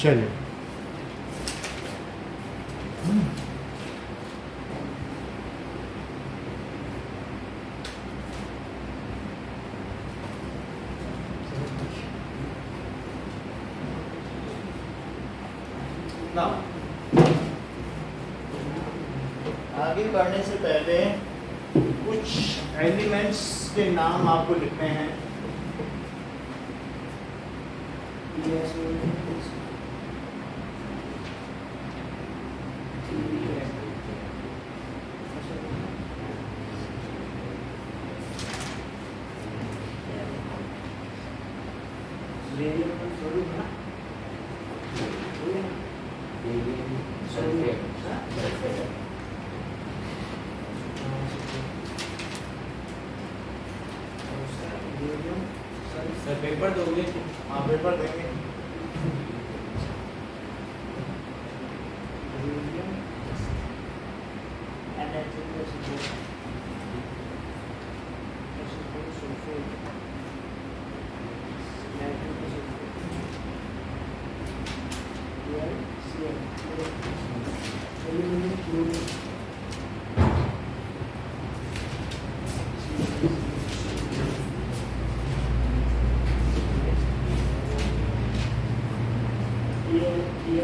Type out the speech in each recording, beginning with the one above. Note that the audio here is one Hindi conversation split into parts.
चलिए ना आगे बढ़ने से पहले कुछ एलिमेंट्स के नाम आपको लिखने हैं। सर पेपर दोगे? हाँ पेपर देंगे।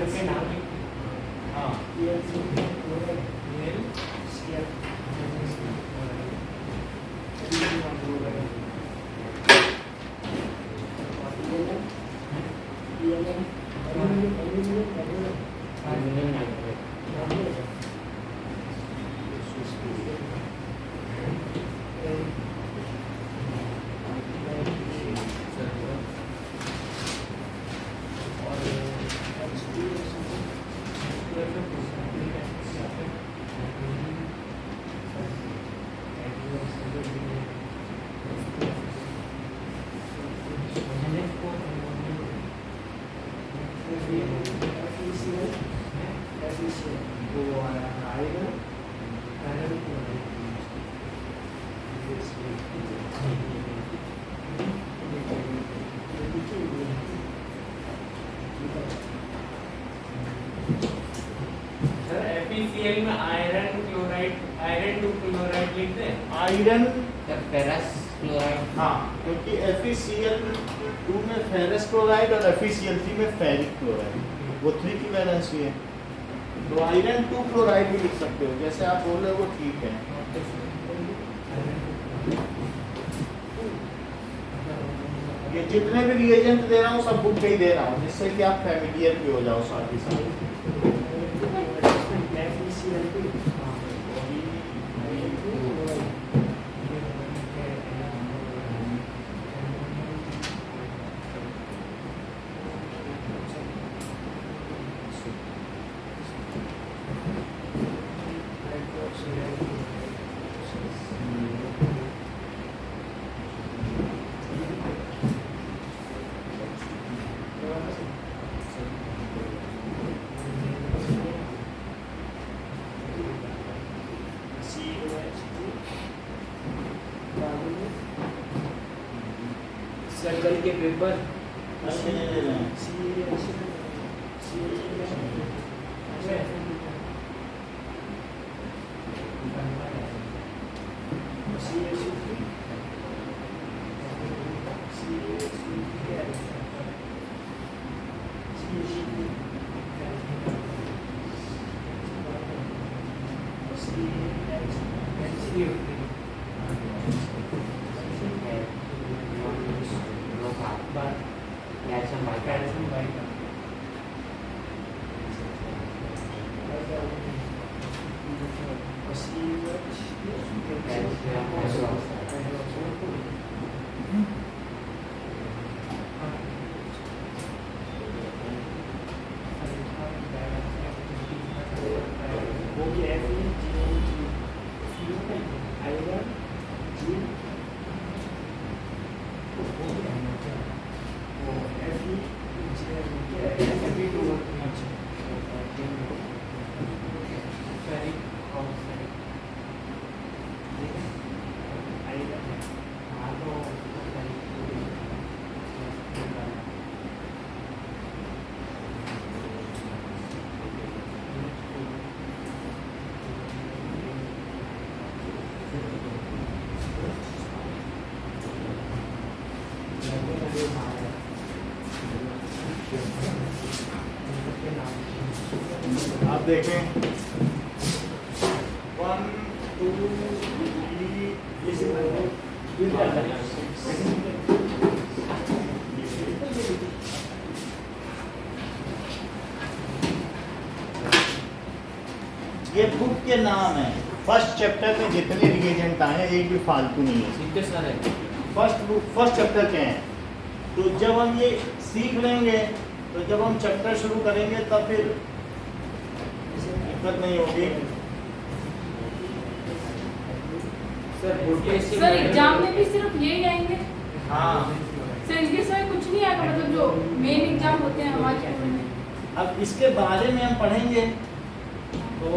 के नाम हाँ FeCl में आयरन क्लोराइड आयरन 2 क्लोराइड लिख दें। Iron ferrous chloride. हाँ क्योंकि FeCl2 में फेरस क्लोराइड और FeCl3 में फेरिक क्लोराइड वो 3 की वैलेंस है। तो आयरन 2 क्लोराइड भी लिख सकते हो, जैसे आप बोल रहे हो वो ठीक है। ये जितने भी रिएजेंट दे रहा हूँ सब बुक पे ही दे रहा हूँ, जिससे कि आप फैमिलियर भी हो जाओ साथ ही साथ। सर्कल के पेपर आप देखें 1 2 ये बुक के नाम है। फर्स्ट चैप्टर में जितने रिएजेंट आए हैं एक भी फालतू नहीं है। कितने सारे फर्स्ट चैप्टर के हैं। तो जब हम ये सीख लेंगे तो जब हम चैप्टर शुरू करेंगे तब फिर दिक्कत नहीं होगी। सर एग्जाम में भी सिर्फ यही आएंगे हाँ, सर? इनके सिवाय कुछ नहीं आएगा, मतलब जो मेन एग्जाम होते हैं हमारे स्कूल में? अब इसके बारे में हम पढ़ेंगे तो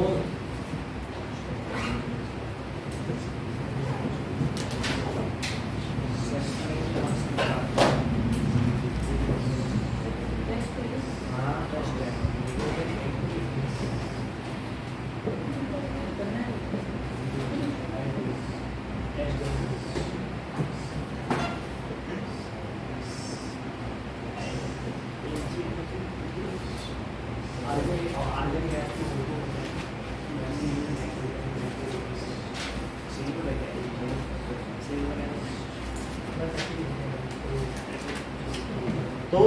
तो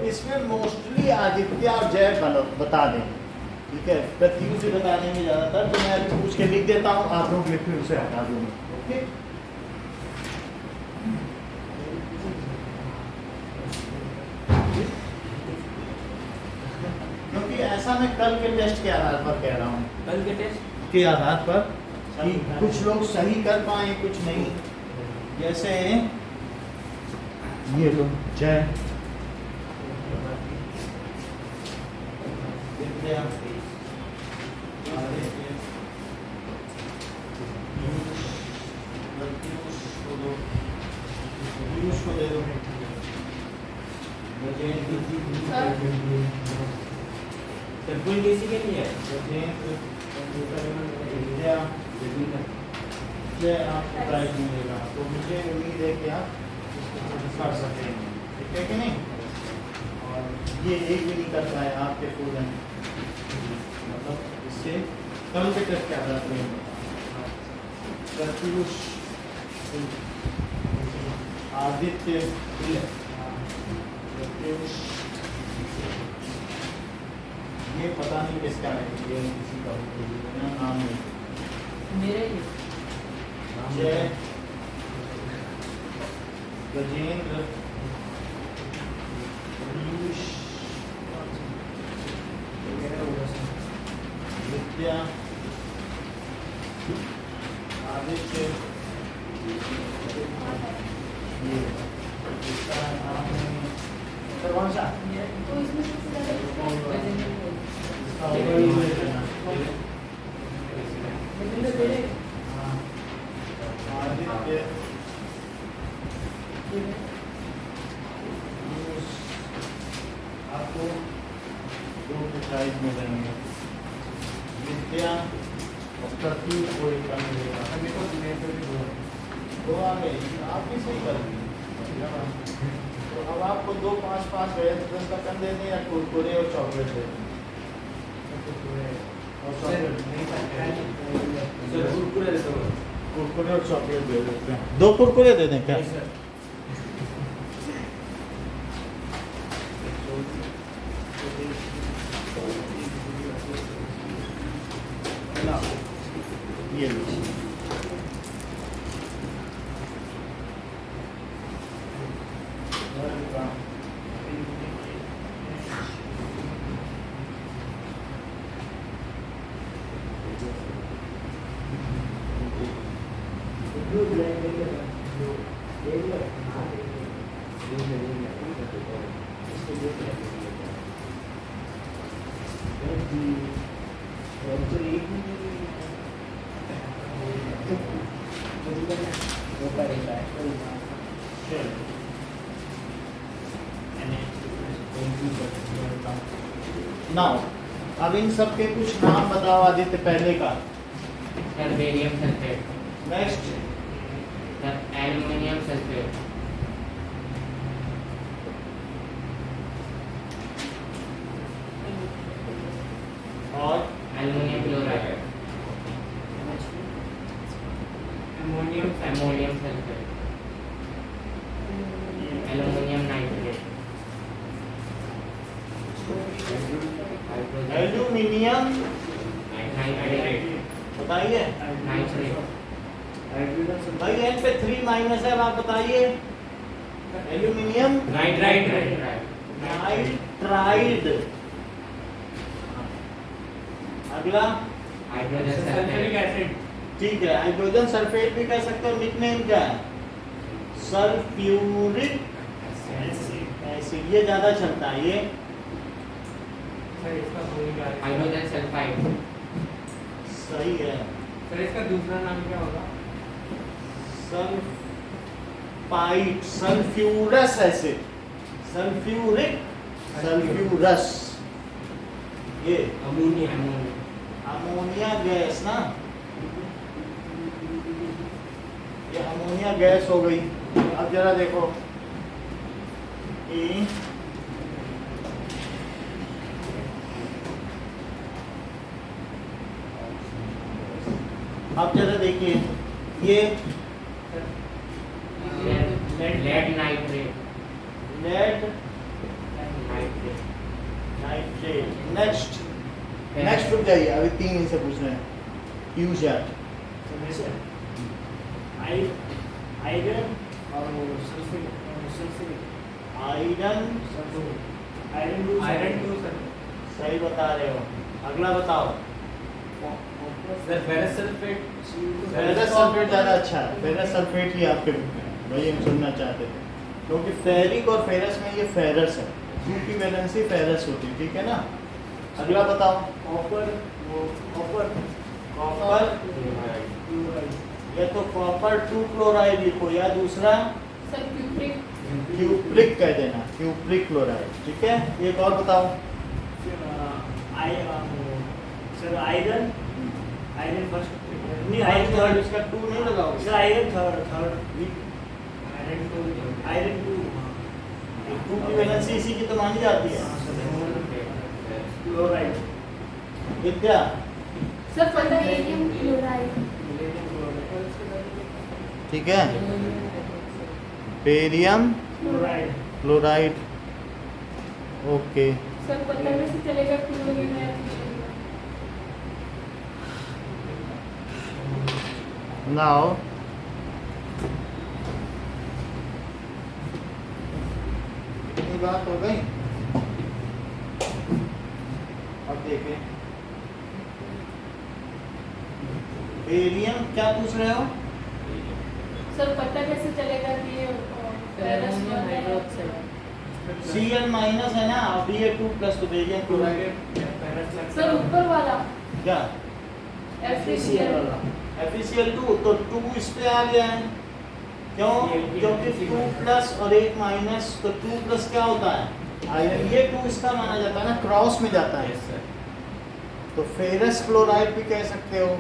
इसमें मोस्टली आदित्य और जय बता दें, ठीक है? प्रत्युष से बताने में ज़्यादातर तो मैं अभी पूछ के लिख देता हूँ, आप लोग लिख फिर उसे हटा दूँगा। ओके, क्योंकि ऐसा मैं कल के टेस्ट के आधार पर कह रहा हूँ, कल के टेस्ट के आधार पर कि कुछ लोग सही कर पाए कुछ नहीं। जैसे ये लो जय विद्या आदित्य प्रत्युष को दो, पीयूष को दे दो, गजेंद्र सर कोई किसी के नहीं है। गजेंद्र विद्या जय आपको प्राइज मिलेगा। तो मुझे उम्मीद है कि आप कर सकेंगे, ठीक है कि नहीं? और ये एक भी नहीं कर पाए आपके स्टूडेंट, मतलब इससे कल के टेस्ट क्या था? प्रत्युष आदित्य प्रत्युष, ये पता नहीं किसका है, ये किसी का नाम नहीं। मेरे ही जय गजेंद्र पीयूष विद्या आदित्य, ये इसका नाम है सर कौन सा? तो इसमें सबसे ज़्यादा इसका होगा ये लेना। हाँ, आदित्य आपको 2 के प्राइज मिलेंगे। विद्या और प्रत्युष को 1 का मिलेगा। तो आ गए, आप भी सही कर दिए। तो अब आपको 2 5 5 गए 10 का कम दे दें या कुरकुरे और चॉकलेट दे दें? और चॉकलेट सर कुरकुरे दे दो। कुरकुरे और चॉकलेट दे देते हैं। 2 कुरकुरे दे दें क्या? सर ये लो। नाउ अब इन सब के कुछ नाम बताओ आदित्य पहले का। Sir barium sulphate, next sir aluminium sulphate, aluminium nitrate बताइए नाइट्रेट भाई, एन पे 3 माइनस है, अब आप बताइए। Aluminium nitride nitride. अगला हाइड्रोजन सल्फ्यूरिक एसिड ठीक है, हाइड्रोजन सल्फेट भी कह सकते हो, निकनेम क्या है? सल्फ्यूरिक एसिड, ये ज्यादा चलता है ये। सर इसका हाइड्रोजन सल्फाइड सही है। सर इसका दूसरा नाम क्या होगा? Sulphide, sulphurous acid, sulphuric, sulphurous. ये अमोनिया अमोनिया गैस ना, ये अमोनिया गैस हो गई। अब जरा देखो कि अब जरा देखिए ये lead nitrate lead nitrate nitrate. Next रुक जाइए, अभी 3 इनसे पूछना है। यूज दैट आयरन और सल्फेट आयरन आयरन 2 सर सही बता रहे हो। अगला बताओ। Sir ferrous sulphate ferrous sulphate ज़्यादा अच्छा है, फेरस सल्फेट ही आपके बुक में है, वही हम सुनना चाहते थे, क्योंकि फेरिक और फेरस में ये फेरस है, 2 की वैलेंसी फेरस होती है, ठीक है ना। अगला बताओ। कॉपर या तो कॉपर 2 क्लोराइड लिखो, या दूसरा सर क्यूप्रिक क्यूप्रिक कह देना, क्यूप्रिक क्लोराइड, ठीक है। एक और बताओ। सर आयरन फर्स्ट नहीं, आयरन आयरन इसका 2 नहीं लगाओगे। सर आयरन थर्ड आयरन 2 2 की वैलेंसी इसी की तो मानी जाती है। क्लोराइड विद्या सर पोटेशियम क्लोराइड ठीक है, barium chloride chloride, okay. Sir पता में से चलेगा क्लोरीन है नाउ इतनी बात हो गई। अब देखें बेरियम क्या पूछ रहे हो? सर पता कैसे चलेगा कि ये फेरस Cl माइनस है ना, अब ये 2 प्लस तो बेरियम क्लोराइड। सर ऊपर वाला क्या FeCl FeCl2, तो 2 इस पे आ गया है, क्यों? क्योंकि 2 प्लस और 1 माइनस, तो 2 प्लस क्या होता है? आयरन। ये 2 इसका माना जाता है ना, क्रॉस में जाता है, तो फेरस क्लोराइड भी कह सकते हो,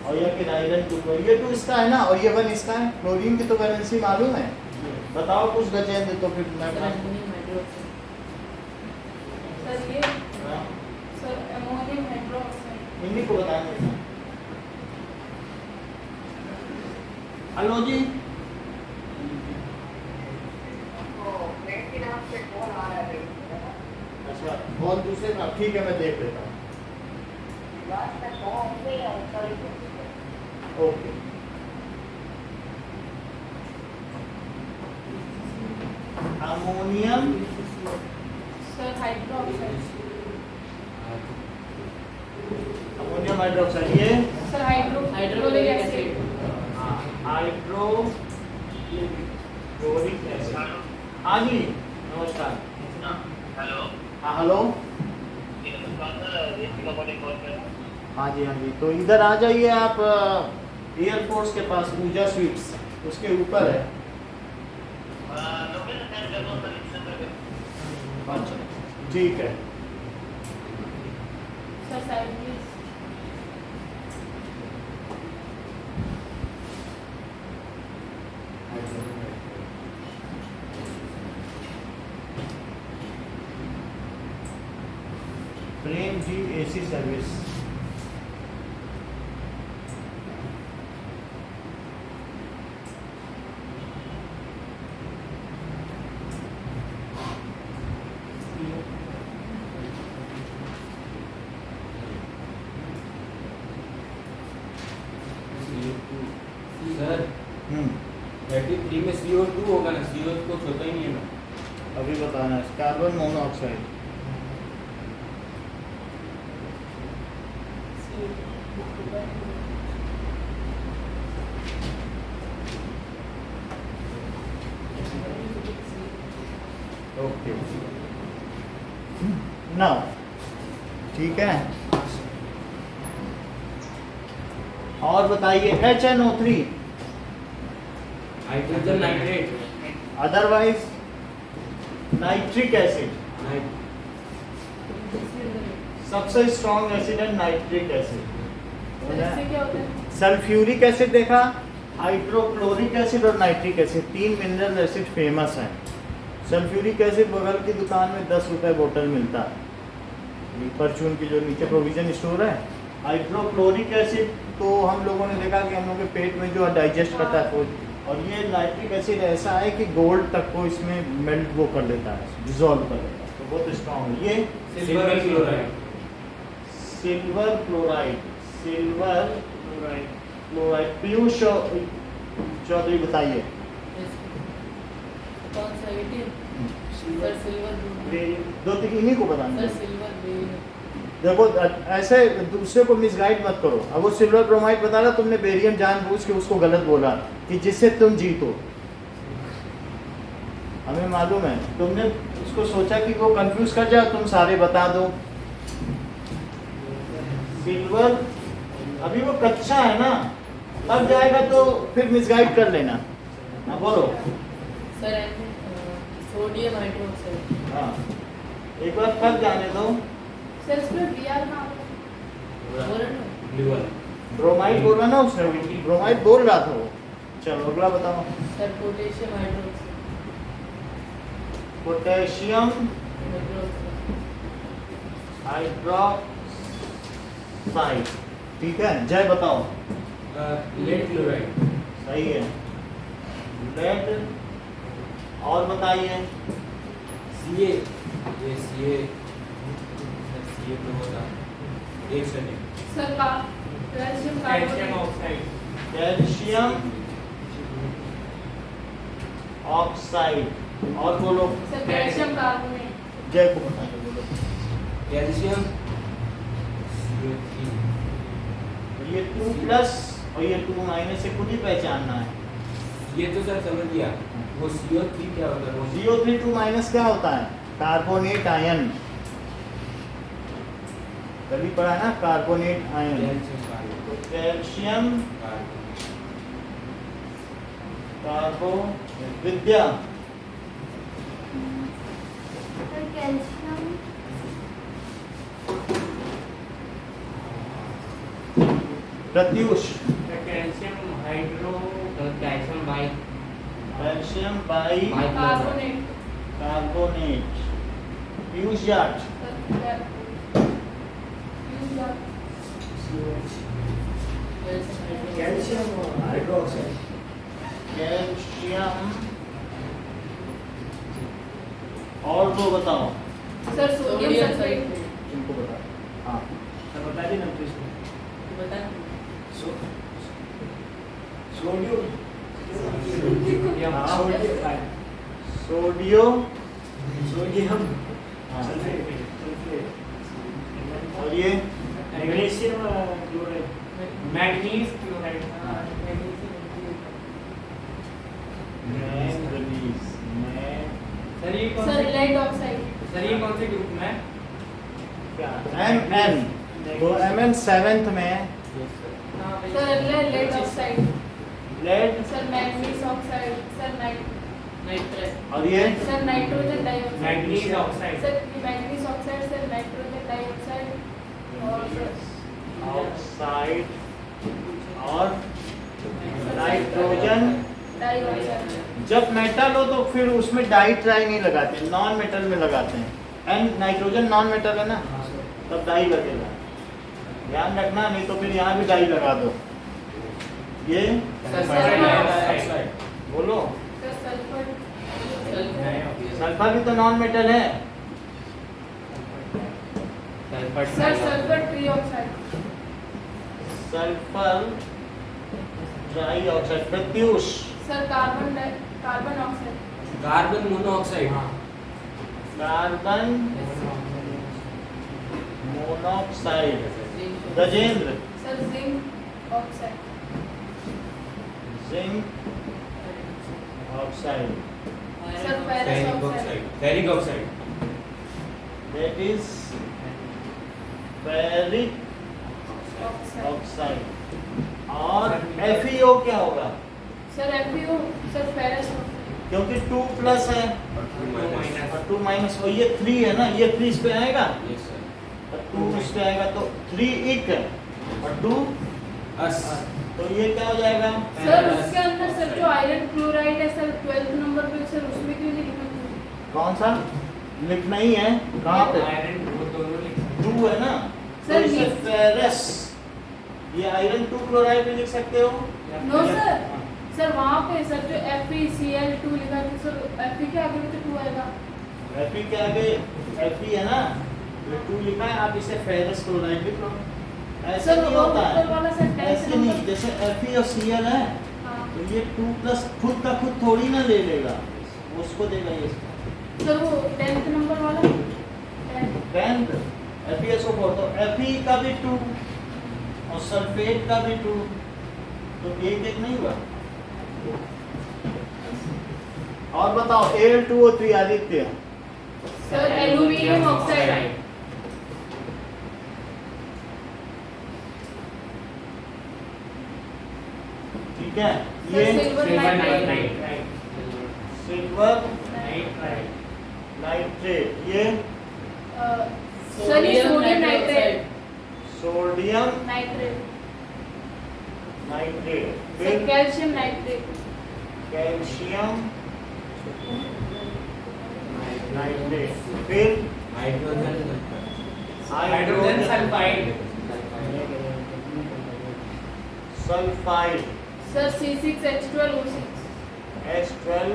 और या फिर आयरन 2। ये 2 इसका है ना, और ये 1 इसका है। क्लोरीन की तो वैलेंसी मालूम है। बताओ कुछ गजेंद्र, तो फिर मैं सर ये हाँ, सर अमोनियम हाइड्रोक्साइड इन्हीं को बताने हैं। हेलो जी, अच्छा बहुत दूसरे का, ठीक है मैं देख लेता हूँ। Okay ammonium sir hydroxide ammonium hydroxide, ये sir hydrochloric acid hydrochloric acid. हाँ जी नमस्कार। हेलो हाँ हेलो। हाँ जी हाँ जी, तो इधर आ जाइए आप, एयरफोर्स के पास पूजा स्वीट्स उसके ऊपर है। अच्छा ठीक है। सर साइड में प्रेम जी एसी सर्विस। 3 में CO2 होगा ना, CO कुछ होता ही नहीं है ना। अभी बताना है कार्बन मोनोऑक्साइड। ओके नाउ ठीक है, और बताइए HNO3 hydrogen nitrate, otherwise nitric acid. सबसे स्ट्रॉन्ग एसिड है नाइट्रिक एसिड। इससे क्या होता है? सल्फ्यूरिक एसिड देखा, हाइड्रोक्लोरिक एसिड और nitric acid, 3 mineral acid famous हैं। सल्फ्यूरिक एसिड बगल की दुकान में 10 रुपए बोतल मिलता है, परचून की जो नीचे प्रोविजन स्टोर है। हाइड्रोक्लोरिक एसिड तो हम लोगों ने देखा कि हम लोग के पेट में जो डाइजेस्ट करता है फूड, और ये नाइट्रिक एसिड ऐसा है कि गोल्ड तक को इसमें मेल्ट वो कर देता है, डिजोल्व कर देता है, तो बहुत स्ट्रॉन्ग है। ये silver chloride, silver chloride, silver chloride, chloride. Piyush Chaudhary बताइए। कौन सा 18? सिल्वर, सर सिल्वर बेरियम, दो तीन इन्हीं को बताना सर है। Silver barium. देखो ऐसे दूसरे को मिसगाइड मत करो। अब वो सिल्वर ब्रोमाइड बता रहा, तुमने बेरियम जानबूझ के उसको गलत बोला कि जिससे तुम जीतो। हमें मालूम है तुमने उसको सोचा कि वो कंफ्यूज कर जाए, तुम सारे बता दो। सिल्वर अभी वो कच्चा है ना, अब जाएगा तो फिर मिसगाइड कर लेना। हाँ बोलो। Sir sodium hydroxide. हाँ एक बार कब जाने दो। सर इसमें बीआर ना बोल रहे हो? ब्लू वाला, ब्रोमाइड बोला ना उसने, ब्रोमाइड बोल रहा था वो। चलो अगला बताओ। Sir potassium hydroxide. Potassium hydroxide. Hydroxide, ठीक है। जय बताओ। लेड क्लोराइड, सही है, लेड। और बताइए। CA, ये CA तो होता एक सेकंड, सर का calcium calcium carbonate. Oxide, calcium oxide. और बोलो। Sir calcium carbonate. जय को बताइए, बोलो। कैल्शियम CO3, ये 2 प्लस और ये 2 माइनस से खुद ही पहचानना है। ये तो सर समझ गया। वो CO3 क्या होता है? वो CO3 2 माइनस क्या होता है? Carbonate ion. कभी पढ़ा ना, कार्बोनेट आयन। कैल्शियम कार्बोनेट, तो calcium कार्बो Vidya. Calcium Pratyush. Calcium hydro, calcium by calcium by carbonate. Carbonate. Piyush Jat. Calcium hydroxide, calcium. और दो बताओ। Sir sodium sulphate. इनको बता। हाँ सर बता दी ना प्लीज। बता। सोडियम, हाँ। सोडियम, सोडियो सोडियम, हाँ। सल्फेट, और ये magnesium chloride, manganese chloride, manganese. Sir ये कौन सर से, लेड ऑक्साइड। सर ये कौन से ग्रुप में है? Mn, वो Mn 7th में है। सर अगला lead oxide. Lead. Sir manganese oxide. Sir nitrate. और ये sir nitrogen dioxide. Manganese oxide, sir manganese oxide. Sir nitrogen dioxide. और सर ऑक्साइड और नाइट्रोजन। डाइऑक्साइड। जब मेटल हो तो फिर उसमें डाई ट्राई नहीं लगाते, नॉन मेटल में लगाते हैं। एन नाइट्रोजन नॉन मेटल है ना, तब डाई लगेगा, ध्यान रखना, नहीं तो फिर यहाँ भी डाई लगा दो। ये सल्फर डाइऑक्साइड, बोलो। Sir sulphur. सल्फर भी तो नॉन मेटल है। Sir sulphur trioxide. Sulphur trioxide. Pratyush. Sir carbon oxide. Carbon monoxide. Carbon monoxide. Gajendra, sir zinc oxide. Zinc oxide, sir ferrous oxide. Ferric oxide. that is ferric oxide. Oxide. और FeO क्या होगा? Sir FeO sir ferrous oxide. क्योंकि 2 प्लस है और 2 माइनस, और ये 3 है ना, ये 3 इस पे आएगा यस सर। और 2 इस पे आएगा, तो 3 इक है और 2 अस। तो ये क्या हो जाएगा? सर उसके अंदर सर जो आयरन क्लोराइड है सर 12th नंबर पे, सर उसमें क्यों नहीं लिखा है? कौन सा लिखना ही है? कहाँ पे? आयरन वो दोनों लिख सकते 2 है ना, तो सर, इसे ये- फेरस, ये आयरन 2 क्लोराइड भी लिख सकते हो। नो सर, सर वहाँ पे सर जो FeCl2 लिखा है सर Fe के आगे भी तो 2 आएगा। Fe के आगे Fe है ना, ये 2 लिखा है, आप इसे फेरस क्लोराइड लिख लो। ऐसा सर नहीं वो होता ऊपर वाला सर है, 10th ऐसे नहीं, नंबर। जैसे Fe और Cl है हाँ। तो ये 2 प्लस खुद का खुद थोड़ी ना ले लेगा, उसको देगा ये। सर वो 10th नंबर वाला 10th। 10th FeSO4, तो Fe का भी 2 और सल्फेट का भी 2, तो एक नहीं हुआ। और बताओ Al2O3 Aditya, sir aluminium oxide. ठीक है, सर ये silver nitride. Silver nitride. Nitrate, ये सर ये sodium nitrate. Sodium nitrate. Nitrate, sir फिर कैल्शियम नाइट्रेट। कैल्शियम नाइट्रेट, फिर hydrogen hydrogen sulphide. Sulphide, sir C6H12O6। H12,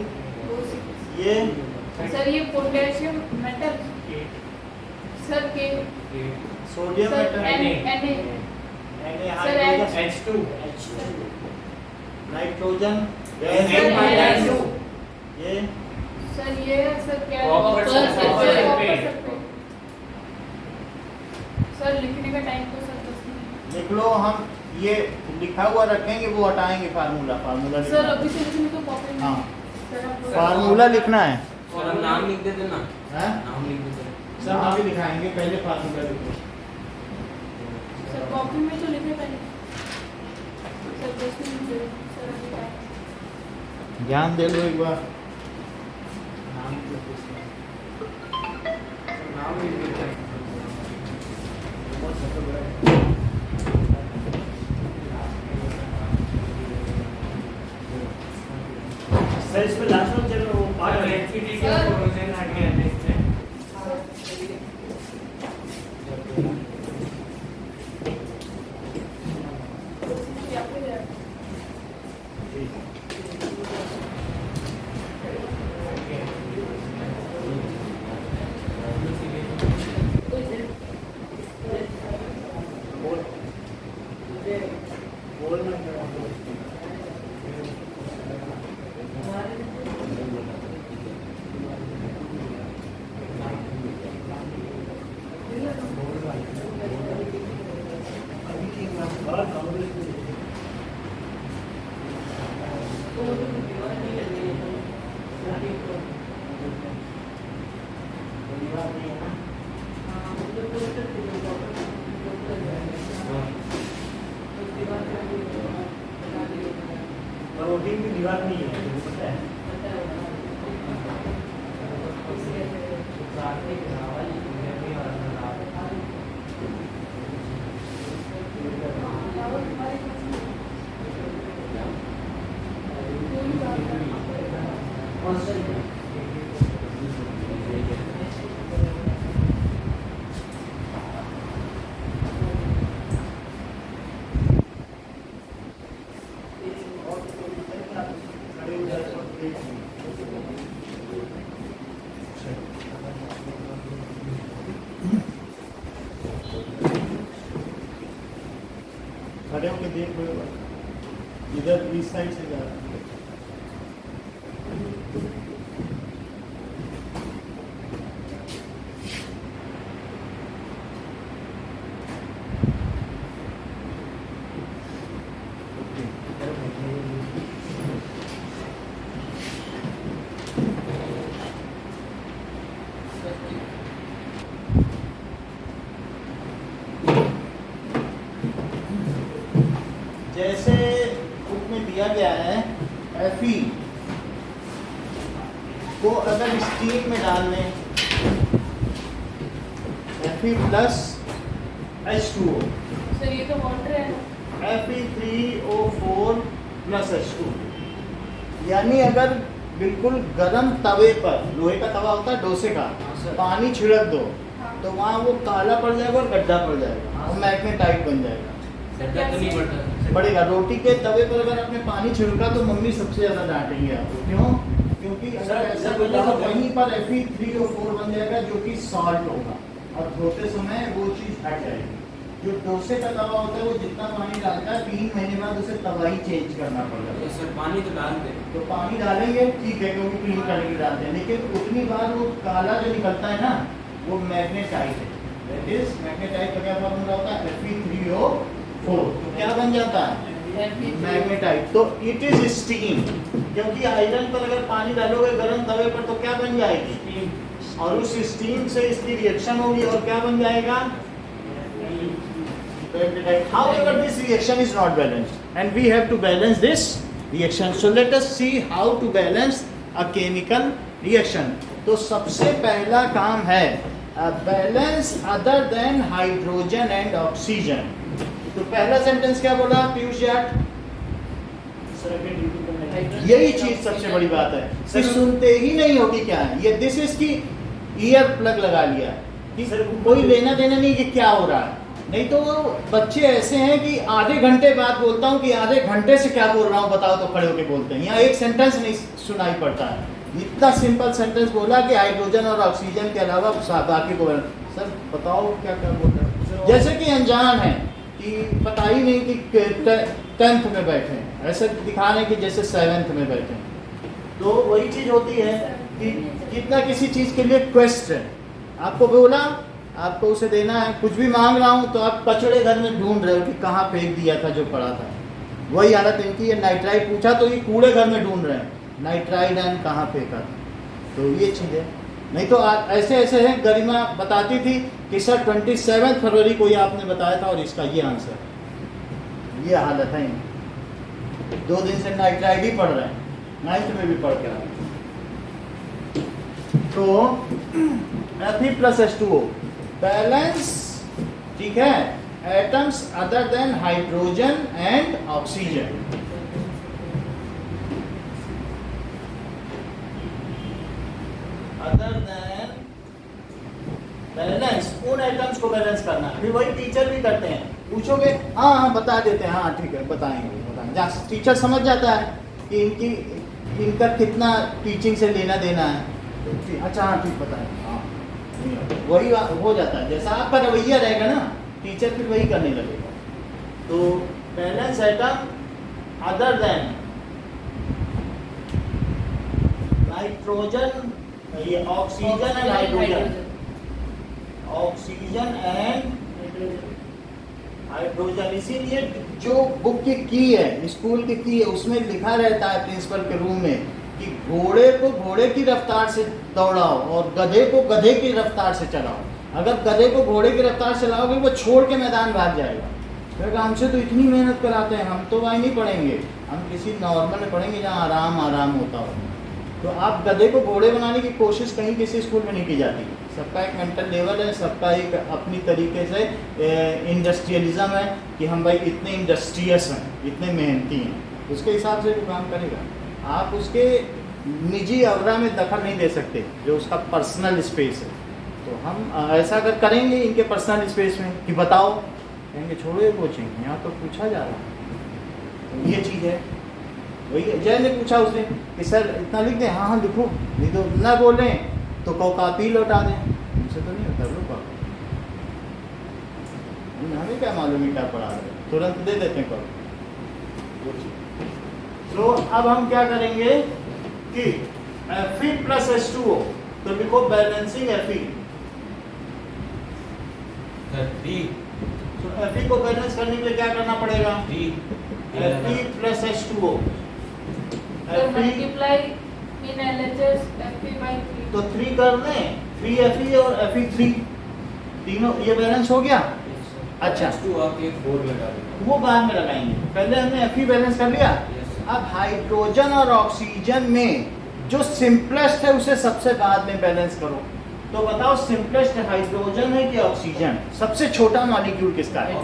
ये सर ये पोटेशियम मेटल। सर के sodium sir metal, Na। Na sir, hydrogen, H2। Nitrogen sir, gas, Na। ये सर ये है सर क्या Copper सल्फेट। sulfate। सर लिखने का टाइम तो सर 10 मिनट। लिख लो, हम ये लिखा हुआ रखेंगे, वो हटाएंगे फार्मूला सर लिखना। अभी से लिखने तो कॉपी में। हाँ, सर आप फार्मूला लिखना है। सर हम नाम लिख देते ना। हैं? नाम लिख देते। सब अभी लिखाएंगे, पहले फार्मूला लिखो। सर कॉपी में तो लिखे पहले। सर 10 मिनट दे दो। सर अभी टाइम। ध्यान दे लो एक बार। नाम लिख देते। नाम लिख देते हैं। सर इस पे लास्ट में चलो वो पार्ट और है। एसिडिटी और कोरोजन हट गया था इससे। क्या पे है? प्रोटीन की दीवार नहीं है, मुझे पता है। खड़े होके देख लो एक बार। इधर इस साइड से जा रहा है। जैसे बुक में दिया गया है Fe को अगर स्टीम में डाल लें Fe प्लस H2O, सर ये तो वाटर है ना। Fe3O4 प्लस H2, यानी अगर बिल्कुल गरम तवे पर, लोहे का तवा होता है डोसे का, पानी छिड़क दो तो वहाँ वो काला पड़ जाएगा और गड्ढा पड़ जाएगा और मैग्नेटाइट बन जाएगा। गड्ढा तो नहीं पड़ता। पड़ेगा। रोटी के तवे पर अगर आपने पानी छिड़का तो मम्मी सबसे ज्यादा डांटेंगे आपको। क्यों? क्योंकि अगर ऐसा बना तो वहीं पर Fe3O4 बन जाएगा जो कि सॉल्ट होगा और धोते समय वो चीज हट जाएगी। जो डोसे का तवा होता है वो जितना पानी डालता है 3 महीने बाद उसे तवा ही चेंज करना पड़ता है। सर पानी तो डाल दे। तो पानी डालेंगे ठीक है क्योंकि क्लीन करने के लिए डालते हैं, लेकिन उतनी बार वो काला जो निकलता है ना वो मैग्नेटाइट है। दैट इज मैग्नेटाइट का क्या फॉर्मूला होता है? Fe3O4। तो क्या बन जाता है? मैग्नेटाइट। तो इट इज स्टीम, क्योंकि आयरन पर अगर पानी डालोगे गर्म तवे पर तो क्या बन जाएगी? और उस स्टीम से इसकी रिएक्शन होगी और क्या बन जाएगा? However, this reaction is not balanced, and we have to balance this reaction. So let us see how to balance a chemical reaction. तो सबसे पहला काम है balance other than hydrogen and oxygen. तो पहला सेंटेंस क्या बोला पीयूष जाट? यही चीज सबसे बड़ी बात है कि सुनते ही नहीं हो कि क्या है ये। दिस इज की ईयर प्लग लगा लिया कि कोई लेना देना नहीं कि क्या हो रहा है। नहीं तो बच्चे ऐसे हैं कि आधे घंटे बाद बोलता हूँ कि आधे घंटे से क्या बोल रहा हूँ बताओ तो खड़े होके बोलते हैं। यहाँ एक सेंटेंस नहीं सुनाई पड़ता है। इतना सिंपल सेंटेंस बोला कि हाइड्रोजन और ऑक्सीजन के अलावा बाकी को सर बताओ क्या क्या बोल रहे हैं। जैसे कि अनजान है कि पता ही नहीं कि 10th में बैठे हैं, ऐसे दिखा रहे हैं कि जैसे 7th में बैठे हैं। तो वही चीज़ होती है कि कितना किसी चीज़ के लिए क्वेस्ट है, आपको बोला आपको उसे देना है, कुछ भी मांग रहा हूँ तो आप कचड़े घर में ढूंढ रहे हो कि कहाँ फेंक दिया था जो पड़ा था। वही हालत इनकी है। नाइट्राइड पूछा तो ये कूड़े घर में ढूंढ रहे हैं नाइट्राइड एंड कहाँ फेंका था। तो ये चीज़ है। नहीं तो ऐसे ऐसे हैं। गरिमा बताती थी कि सर 27 फरवरी को ये आपने बताया था और इसका ये आंसर, ये हालत है। 2 दिन से नाइट्राइड ही पढ़ रहे हैं, 9th में भी पढ़ के आए। तो Fe प्लस H2O बैलेंस, ठीक है, atoms other than hydrogen and oxygen. Other than balance, उन एटम्स को बैलेंस करना। फिर वही टीचर भी करते हैं। पूछोगे हाँ हाँ बता देते हैं, हाँ ठीक है बताएंगे। टीचर समझ जाता है कि इनका कितना टीचिंग से लेना देना है। अच्छा हाँ ठीक बताएं, हाँ वही हो जाता है। जैसा आपका रवैया रहेगा ना टीचर फिर वही करने लगेगा। तो balance atom other than nitrogen, ये oxygen and hydrogen, oxygen and hydrogen. इसीलिए जो बुक की है, स्कूल की है, उसमें लिखा रहता है प्रिंसिपल के रूम में कि घोड़े को घोड़े की रफ्तार से दौड़ाओ और गधे को गधे की रफ्तार से चलाओ। अगर गधे को घोड़े की रफ्तार से चलाओगे वो छोड़ के मैदान भाग जाएगा। फिर हमसे तो इतनी मेहनत कराते हैं, हम तो वहीं नहीं पढ़ेंगे, हम किसी नॉर्मल में पढ़ेंगे जहाँ आराम होता हो। तो आप गधे को घोड़े बनाने की कोशिश कहीं किसी स्कूल में नहीं की जाती। सबका एक मेंटल लेवल है, सबका एक अपनी तरीके से इंडस्ट्रियलिज्म है कि हम भाई इतने इंडस्ट्रियस हैं, इतने मेहनती हैं, उसके हिसाब से वो काम करेगा। आप उसके निजी अवरा में दखल नहीं दे सकते जो उसका पर्सनल स्पेस है। तो हम ऐसा अगर करेंगे इनके पर्सनल स्पेस में कि बताओ, कहेंगे छोड़ो ये कोचिंग, यहाँ तो पूछा जा रहा है। तो ये चीज़ है। वही जय ने पूछा उसने कि सर इतना लिख दें, हाँ लिखो, नहीं तो ना बोल रहे तो कहो कॉपी लौटा दें। हमसे तो नहीं होता लो कॉपी, हमें क्या मालूम क्या पढ़ा रहे, तुरंत दे देते हैं कॉपी। तो अब हम क्या करेंगे कि Fe प्लस H2O, तो लिखो बैलेंसिंग Fe। तो Fe को बैलेंस करने के लिए क्या करना पड़ेगा? Fe plus H2O multiply in LHS Fe/3। तो 3 कर लें, 3Fe और Fe3 तीनों, ये बैलेंस हो गया। अच्छा H2 आके 4 लगा देगा। वो बाद में लगाएंगे, पहले हमने Fe बैलेंस कर लिया। Yes, sir. अब हाइड्रोजन और ऑक्सीजन में जो सिंपलेस्ट है उसे सबसे बाद में बैलेंस करो। तो बताओ सिंपलेस्ट हाइड्रोजन है कि ऑक्सीजन? सबसे छोटा मॉलिक्यूल किसका है?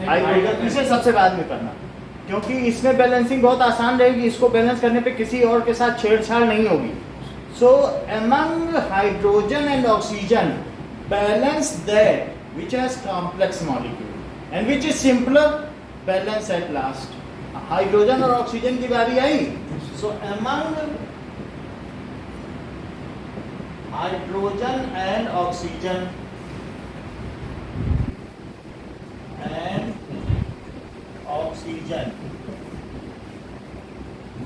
हाइड्रोजन। इसे सबसे बाद में करना, क्योंकि इसमें बैलेंसिंग बहुत आसान रहेगी, इसको बैलेंस करने पे किसी और के साथ छेड़छाड़ नहीं होगी। सो among hydrogen and oxygen balance that which has complex molecule and which is simpler balance at last. Hydrogen और ऑक्सीजन की बारी आई। So among hydrogen and oxygen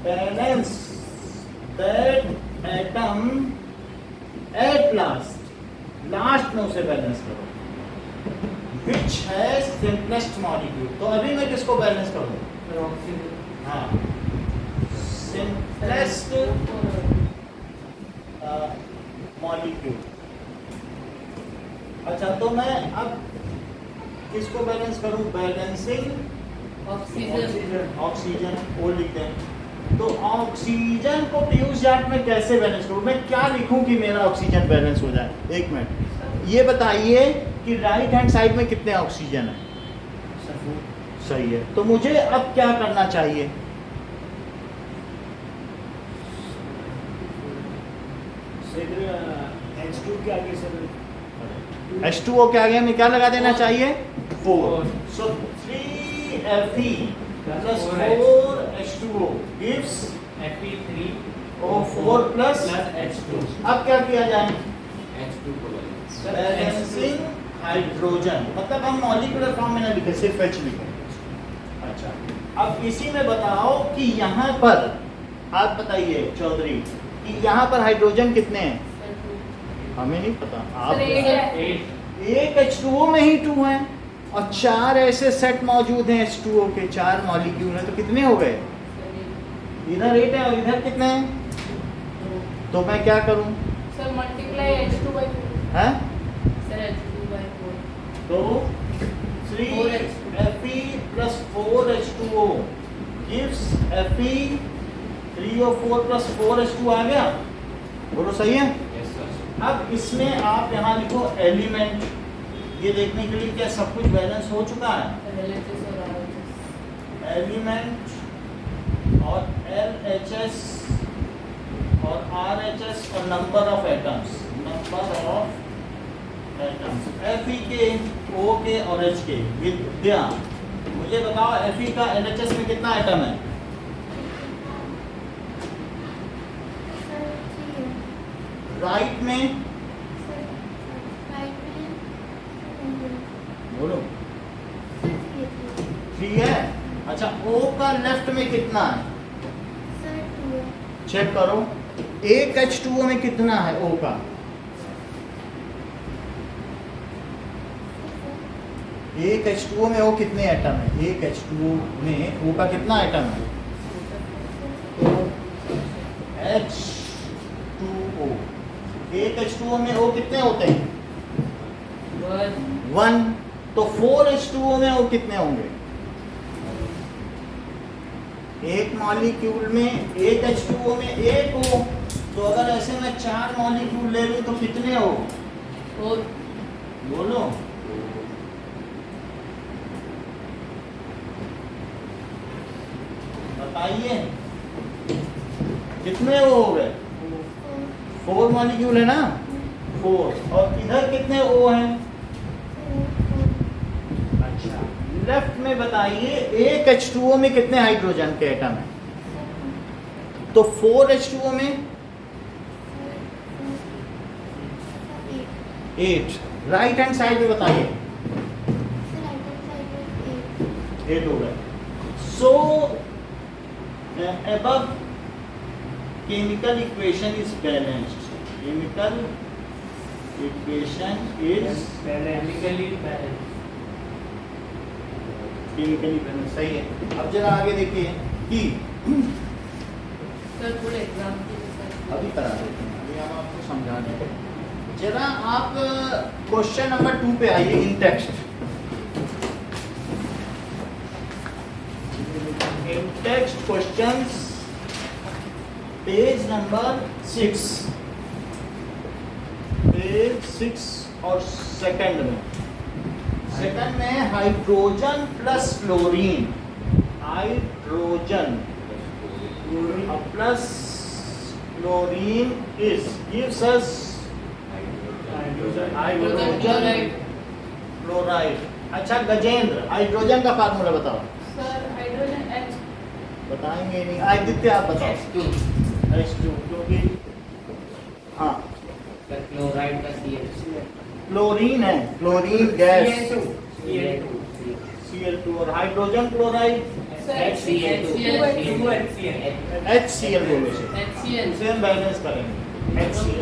balance that atom at last में उसे बैलेंस करो which has simplest molecule। तो अभी मैं किसको बैलेंस करूँ? हाँ, simplest molecule। अच्छा, तो मैं अब किसको बैलेंस करूँ? बैलेंसिंग ऑक्सीजन वो लिख दें। तो ऑक्सीजन को पीयूष जाट में कैसे बैलेंस करूँ? मैं क्या लिखूं कि मेरा ऑक्सीजन बैलेंस हो जाए? एक मिनट, ये बताइए कि राइट हैंड साइड में कितने ऑक्सीजन है? सही है। तो मुझे अब क्या करना चाहिए? H2 के आगे सर H2O के आगे हमें क्या लगा देना चाहिए? 4। So 3Fe plus 4H2O gives Fe3O4 plus H2 अब क्या किया जाए? H2 को बैलेंसिंग हाइड्रोजन, मतलब हम मॉलिक्यूलर फॉर्म में ना लिखे, सिर्फ H लिखे। अच्छा, अब इसी में बताओ कि यहाँ पर आप बताइए चौधरी कि यहाँ पर हाइड्रोजन कितने हैं? हमें नहीं पता, आप एक H2O में ही 2 हैं और 4 ऐसे सेट मौजूद हैं H2O के, 4 मॉलिक्यूल हैं, तो कितने हो गए? इधर 8 है और इधर कितने हैं? तो मैं क्या करूं? सर मल्टीप्लाई H2 by 4 हैं? सर H2 by 4 तो 3Fe plus 4H2O gives Fe 3O4 plus 4H2 आ गया, बोलो सही है? Yes, sir. अब इसमें आप यहाँ लिखो एलिमेंट, ये देखने के लिए क्या सब कुछ बैलेंस हो चुका है? LHS और RHS एलिमेंट और LHS और RHS और नंबर ऑफ एटम्स, Fe के, O के और H के। विद्या, मुझे बताओ Fe का LHS में कितना एटम है? राइट में बोलो 3 है। अच्छा, O का लेफ्ट में कितना है? चेक करो, एक H2O में कितना है O का? एक H2O में O कितने एटम है? एक H2O में O का कितना एटम है? तो H2O, एक H2O में O कितने होते हैं? 1। तो 4H2O में O कितने होंगे? एक मॉलिक्यूल में एक H2O में एक O, तो अगर ऐसे मैं 4 मॉलिक्यूल ले लूं तो कितने हो? और बोलो। बताइए कितने O हो गए? 4 मॉलिक्यूल है ना, 4। और इधर कितने O हैं? अच्छा, लेफ्ट में बताइए एक H2O में कितने हाइड्रोजन के एटम हैं? तो 4H2O में 8। राइट हैंड साइड में बताइए 8 हो गए। सो above chemical equation is balanced. Chemical equation is Chemically balanced. chemically balanced, सही है। अब जरा आगे देखिए कि सर पूरे एग्जाम के लिए अभी करा देते हैं, अभी हम आपको समझा देंगे। जरा आप क्वेश्चन नंबर 2 पे आइए in text. In text questions page number 6, page 6 और सेकंड में hydrogen plus chlorine, hydrogen plus chlorine is gives us hydrogen chloride. अच्छा गजेंद्र, हाइड्रोजन का फार्मूला बताओ। Sir hydrogen H। बताएंगे नहीं, आदित्य आप बताओ। H2 क्योंकि हाँ क्लोराइड का क्लोरीन है, क्लोरीन गैस Cl2 Cl2 और हाइड्रोजन क्लोराइड HCl HCl बोलो इसे हम बैलेंस करेंगे HCl।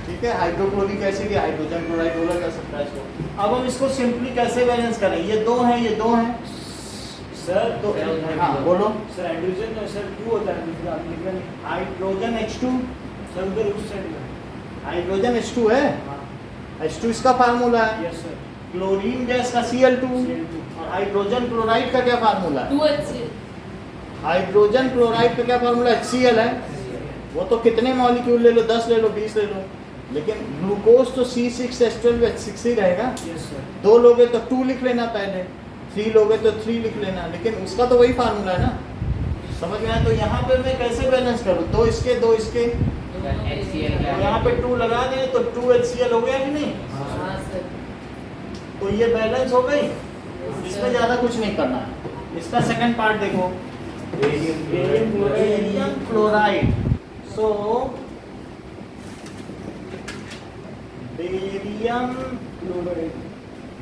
ठीक है, हाइड्रोक्लोरिक एसिड या हाइड्रोजन क्लोराइड बोला जा सकता है इसको। अब हम इसको सिंपली कैसे बैलेंस करें? ये दो हैं, ये दो हैं सर तो हाँ बोलो। सर हाइड्रोजन तो सर 2 होता है, दूसरा आप लिख रहे हैं हाइड्रोजन H2, सर उधर उस साइड में। हाइड्रोजन H2 है, हाँ H2 इसका फार्मूला है। Yes sir. क्लोरीन गैस का Cl2 और हाइड्रोजन क्लोराइड का क्या फार्मूला है? 2HCl। हाइड्रोजन क्लोराइड का क्या फार्मूला HCl है। वो तो कितने मॉलिक्यूल ले लो, 10 ले लो, 20 ले लो, लेकिन ग्लूकोज तो C6H12 ही रहेगा। Yes sir. 2 लोगे तो 2 लिख लेना, पहले 3 लोगे तो 3 लिख लेना, लेकिन उसका तो वही फार्मूला है ना। समझ में आया? तो यहाँ पे मैं कैसे बैलेंस करूँ? 2 इसके 2 इसके, तो यहाँ पे 2 लगा दें तो 2HCl हो गया कि नहीं? हाँ सर। तो ये बैलेंस हो गई, इसमें ज़्यादा कुछ नहीं करना है। इसका सेकंड पार्ट देखो, barium chloride. So barium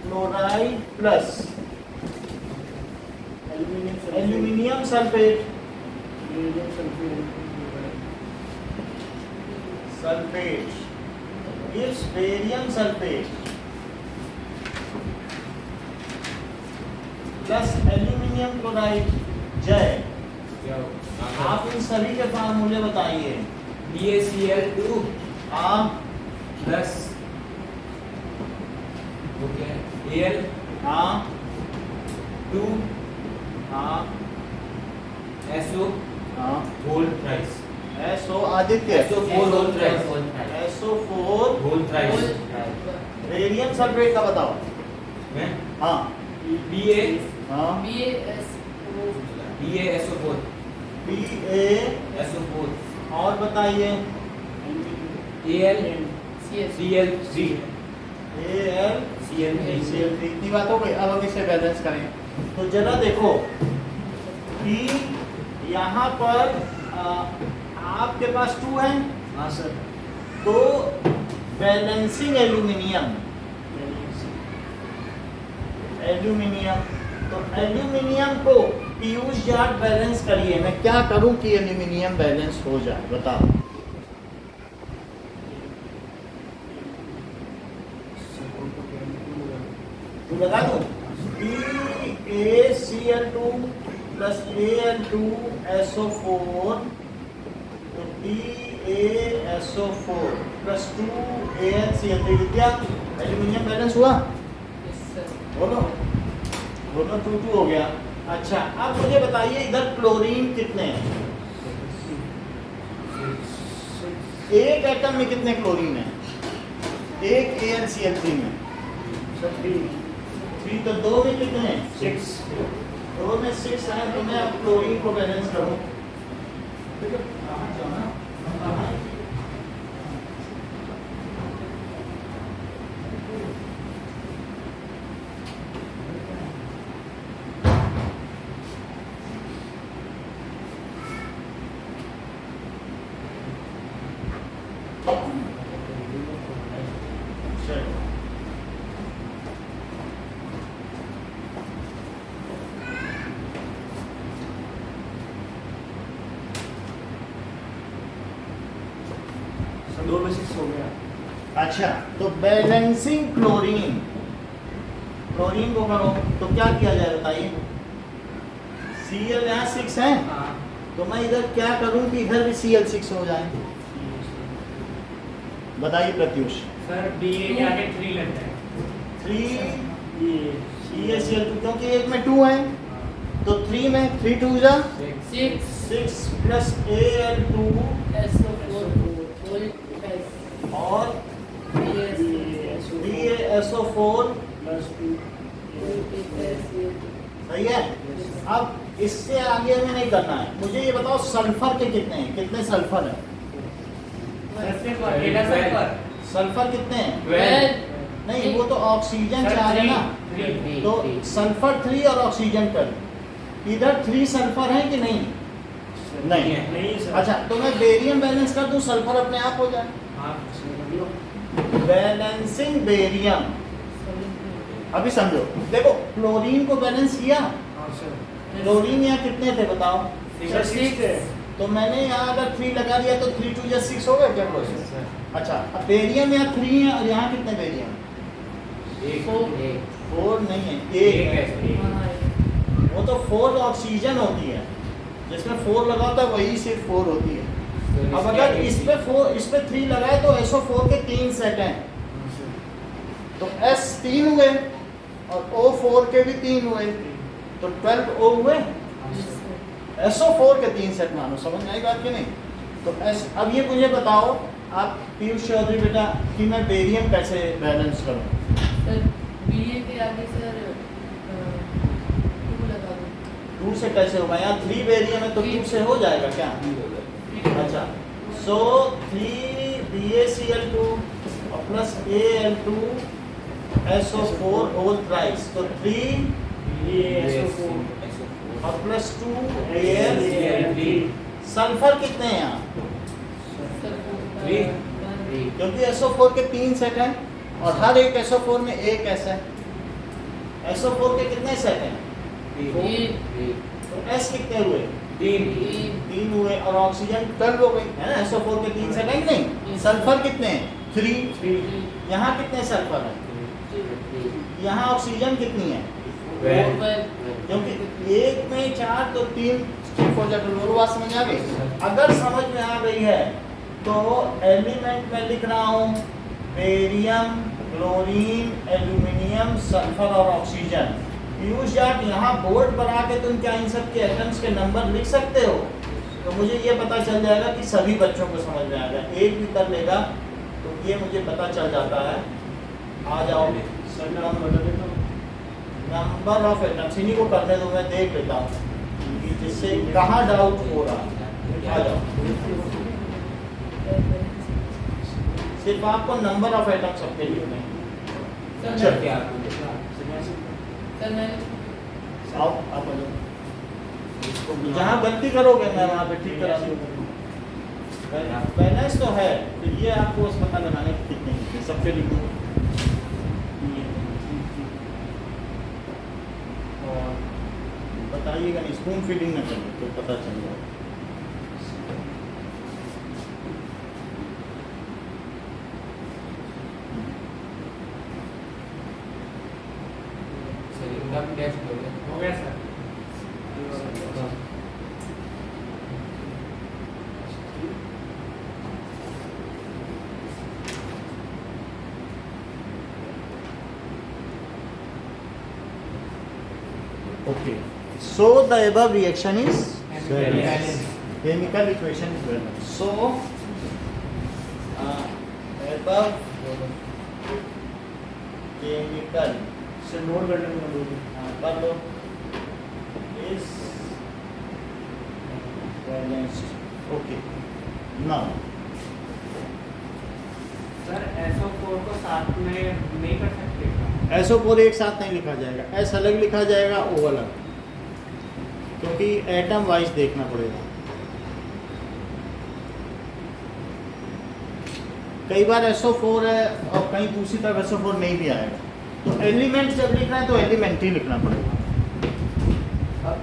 chloride plus aluminium sulphate, sulphate gives barium sulphate plus aluminium chloride. Jai, आप इन सभी के फार्मूले बताइए। BaCl2 हाँ प्लस Al हाँ 2 हाँ SO हाँ whole thrice SO Aditya SO4 whole thrice SO4 whole thrice barium sulphate का बताओ। मैं हाँ BA हाँ BaSO4 SO4 और बताइए। Al Cl3 Al Cl3 इतनी बात हो गई। अब हम इसे बैलेंस करें तो जरा देखो कि यहाँ पर आपके पास 2 है। हाँ सर। तो बैलेंसिंग एल्यूमिनियम, तो एल्यूमिनियम को पीयूष जाट बैलेंस करिए। मैं क्या करूं कि एल्यूमिनियम बैलेंस हो जाए, बताओ। तो लगा दूं BaCl2 प्लस Al2SO4, तो BaSO4 प्लस 2AlCl3 क्या एल्यूमिनियम बैलेंस हुआ? बोलो, दोनों 2 हो गया। अच्छा अब मुझे बताइए इधर क्लोरीन कितने हैं? एक एटम में कितने क्लोरीन है? एक AlCl3 में 3, तो 2 में कितने हैं? 6। 2 में 6 है, तो मैं अब क्लोरीन को बैलेंस करूं। सर 2 में 6 हो गया। अच्छा तो बैलेंसिंग क्लोरीन, क्लोरीन को करो तो क्या किया जाए बताइए। Cl यहाँ 6 है, तो मैं इधर क्या करूं कि इधर भी Cl6 हो जाए। बताइए प्रत्युष। सर BA के आगे 3 लगता है। 3 CaCl2 क्योंकि एक में 2 है तो 3 में 3 2 जा 6 प्लस Al2 और BaSO4 प्लस 2 सही है। अब इससे आगे हमें नहीं करना है, मुझे ये बताओ सल्फर के कितने हैं, कितने सल्फर है? सर सिर्फ अकेला सल्फर सल्फर कितने हैं? 12 नहीं, वो तो ऑक्सीजन चाह रहे ना, तो सल्फर 3 और ऑक्सीजन 12। इधर 3 सल्फर है कि नहीं? नहीं है। नहीं सर। अच्छा, तो मैं बेरियम बैलेंस कर दूं, सल्फर अपने आप हो जाए। Balancing barium. अभी समझो, देखो क्लोरीन को बैलेंस किया, हाँ सर। क्लोरीन यहाँ कितने थे बताओ? सर 6 है। तो मैंने यहाँ अगर 3 लगा दिया तो 3 2 6 हो गया क्या क्वेश्चन? अच्छा, अब बेरियम यहाँ 3 है और यहाँ कितने बेरियम? 4 नहीं है, 1 है। वो तो 4 ऑक्सीजन होती है, जिसमें 4 लगा होता है वही सिर्फ 4 होती है। अब अगर इस पे 3 लगाए तो SO4 के 3 सेट हैं, तो S 3 हुए और O4 के भी 3 हुए, तो 12 O हुए। SO4 के 3 सेट मानो, समझ में आई बात कि नहीं? तो अब ये मुझे बताओ आप पीयूष चौधरी बेटा कि मैं बेरियम कैसे बैलेंस करूं? सर BA के आगे सर 2 लगा दो। 2 से कैसे होगा? यहाँ 3 बेरियम है तो 2 से हो जाएगा क्या? अच्छा, सो 3 BaCl2 और plus Al2 SO4 whole thrice, तो 3 BaSO4 और प्लस 2 Al। सल्फर कितने हैं यहाँ? क्योंकि SO4 के 3 सेट हैं और हर एक SO4 में एक S है। SO4 के कितने सेट हैं? तो S कितने हुए? 3 हुए और ऑक्सीजन 12 हो गई है ना। SO4 के 3 सेट हैं कि नहीं? सल्फर कितने हैं? 3। यहाँ कितने सल्फर हैं? यहाँ ऑक्सीजन कितनी है? क्योंकि एक में 4 तो 3 हो जाता है। बात समझ आ गई? अगर समझ में आ गई है तो एलिमेंट में लिख रहा हूँ बेरियम, क्लोरीन, एल्यूमिनियम, सल्फर और ऑक्सीजन। पीयूष जाट यहाँ बोर्ड पर आके तुम क्या इन सब के एटम्स के नंबर लिख सकते हो? तो मुझे ये पता चल जाएगा कि सभी बच्चों को समझ में आ गया। एक भी कर लेगा तो ये मुझे पता चल जाता है। आ जाओ, सर नाम बता देता हूँ। नंबर ऑफ एटम्स इन्हीं को करने दो, मैं देख लेता हूँ कि जिससे कहाँ डाउट हो रहा है। आ जाओ, सिर्फ आपको नंबर ऑफ एटम्स सबके लिखने हैं। सर मैं आओ आप आ जाओ। जहाँ गलती करोगे मैं वहाँ पे ठीक करा दूँगा। बैलेंस तो है, तो ये आपको उस पता लगाने की कितने लिखे सबके लिखो। और बताइएगा नहीं, स्पून फीडिंग न करें तो पता चल जाएगा। हो गया sir. Okay, so the above reaction is Balanced. chemical equation is balanced. So above chemical sir note करने में बोलिए। कर लो is balanced. Okay, now sir SO4 को साथ में नहीं कर सकते क्या? SO4 एक साथ नहीं लिखा जाएगा, S अलग लिखा जाएगा, O अलग, क्योंकि एटम वाइज देखना पड़ेगा। कई बार SO4 है और कहीं दूसरी तरफ SO4 नहीं भी आएगा, तो एलिमेंट जब लिखना है तो एलिमेंट ही लिखना पड़ेगा। अब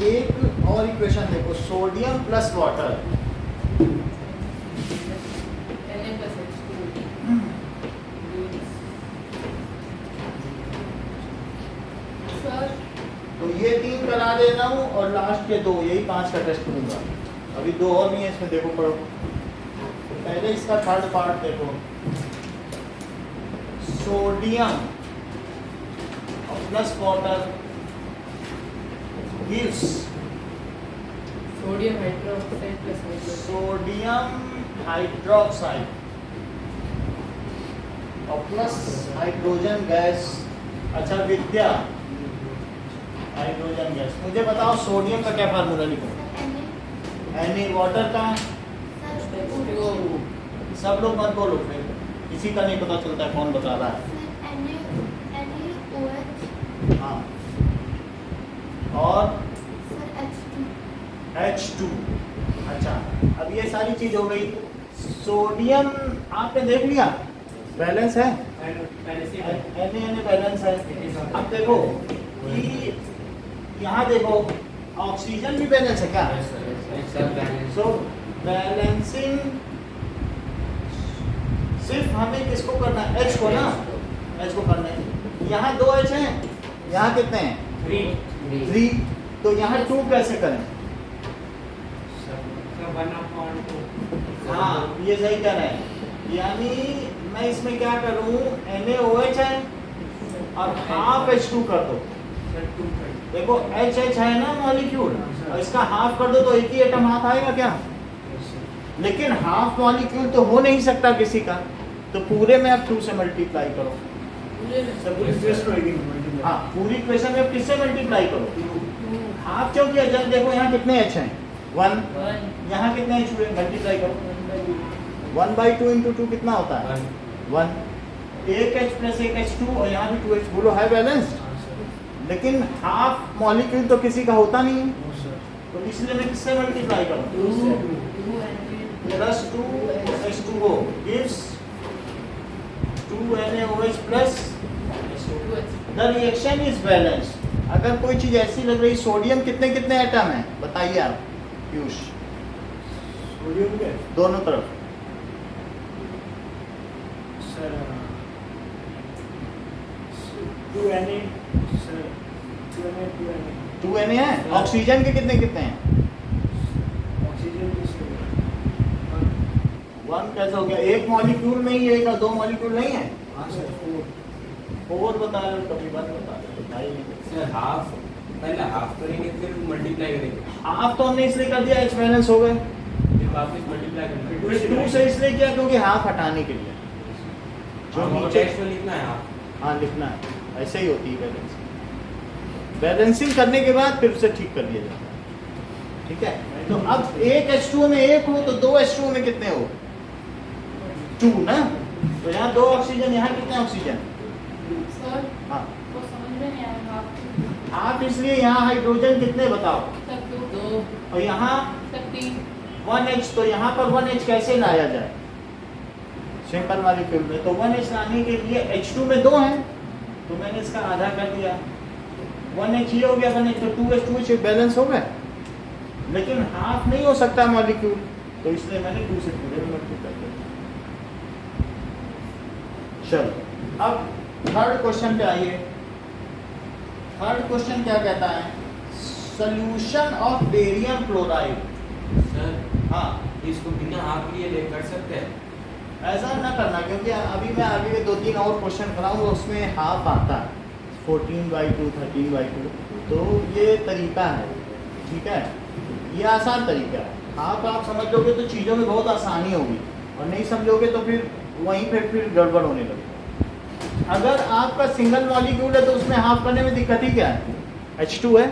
एक और इक्वेशन देखो, सोडियम प्लस वाटर, सर तो ये 3 करा दे रहा हूँ और लास्ट के 2, यही 5 का टेस्ट करूंगा। अभी 2 और भी है इसमें, देखो पढ़ो। पहले इसका थर्ड पार्ट देखो, sodium plus water gives sodium hydroxide plus hydrogen. Sodium hydroxide और प्लस हाइड्रोजन गैस। अच्छा विद्या, हाइड्रोजन गैस। मुझे बताओ सोडियम का क्या फार्मूला लिखो? Na वाटर का। सब लोग मत बोलो, फिर किसी का नहीं पता चलता है कौन बता रहा है। हाँ, और H2। अच्छा, अब ये सारी चीज हो गई। सोडियम आपने देख लिया बैलेंस है, Na बैलेंस है। अब देखो कि यहाँ देखो ऑक्सीजन भी बैलेंस है क्या? सो बैलेंसिंग सिर्फ हमें किसको करना है? H को ना, H को करना है। यहाँ 2 H हैं, यहाँ कितने हैं? 3। तो यहाँ 2 कैसे करें? हाँ, ये सही कह रहे हैं। यानी मैं इसमें क्या करूँ, NaOH है और हाफ H2 कर दो। देखो HH है ना मॉलिक्यूल, और इसका हाफ कर दो तो एक ही एटम हाथ आएगा क्या? लेकिन हाफ मॉलिक्यूल तो हो नहीं सकता किसी का, तो पूरे में आप 2 से मल्टीप्लाई करो। हाँ, पूरी इक्वेशन में किससे मल्टीप्लाई करो? हाफ क्यों किया? जब देखो यहाँ कितने H हैं? 1। यहाँ कितने H हुए? मल्टीप्लाई करो। 1/2 × 2 कितना होता है? 1। एक H प्लस एक H2 और यहाँ भी 2H। बोलो है बैलेंस? लेकिन हाफ मॉलिक्यूल तो किसी का होता नहीं है, तो इसलिए मैं किससे मल्टीप्लाई करूँ? Plus 2H2O gives 2NaOH plus the reaction is balanced। अगर कोई चीज ऐसी लग रही, सोडियम कितने कितने एटम है बताइए आप पीयूष? सोडियम के दोनों तरफ सर 2Na सर 2Na है। ऑक्सीजन के कितने कितने हैं? ऑक्सीजन की 1 कैसे हो गया? एक मॉलिक्यूल में ही एक और 2 मॉलिक्यूल नहीं है। हाँ सर 4 बता रहे हो, कभी बात बता रहे हो, बताइए नहीं। सर हाफ, पहले हाफ करेंगे फिर मल्टीप्लाई करेंगे, हाफ तो हमने इसलिए कर दिया H बैलेंस हो गए, फिर वापस मल्टीप्लाई करना है। फिर 2 से इसलिए किया क्योंकि हाफ हटाने के लिए जो हाँ, नीचे। टेक्स्ट में लिखना है हाफ। हाँ लिखना है, ऐसे ही होती है बैलेंसिंग। बैलेंसिंग करने के बाद फिर उसे ठीक कर दिया जाता है। ठीक है, तो अब एक H2O में 1 हो तो 2 H2O में कितने हो? 2 ना। तो यहाँ 2 ऑक्सीजन, यहाँ कितने ऑक्सीजन? सर हाँ, वो समझ में नहीं आया। हाफ आप इसलिए यहाँ हाइड्रोजन कितने बताओ? तक 2 और यहाँ तक 3। 1H, तो यहाँ पर 1H कैसे लाया जाए? सिंपल मॉलिक्यूल में तो 1H लाने के लिए H2 में 2 हैं, तो मैंने इसका आधा कर दिया। 1H ये हो गया 1H, तो 2H बैलेंस हो गया। लेकिन हाफ नहीं हो सकता मॉलिक्यूल, तो इसलिए मैंने 2 से पूरे में मल्टीप्लाई कर दिया। चलो अब थर्ड क्वेश्चन पे आइए। थर्ड क्वेश्चन क्या कहता है? Solution of barium chloride. Sir हाँ, इसको बिना हाफ लिए ले कर सकते हैं? ऐसा ना करना, क्योंकि अभी मैं आगे के 2-3 और क्वेश्चन कराऊंगा, उसमें हाफ आता है 14/2 13/2। तो ये तरीका है, ठीक है, ये आसान तरीका है। हाफ आप समझ लोगे तो चीज़ों में बहुत आसानी होगी, और नहीं समझोगे तो फिर वहीं पे फिर गड़बड़ होने लगेगा। अगर आपका सिंगल मॉलिक्यूल है तो उसमें हाफ करने में दिक्कत ही क्या है? H2 है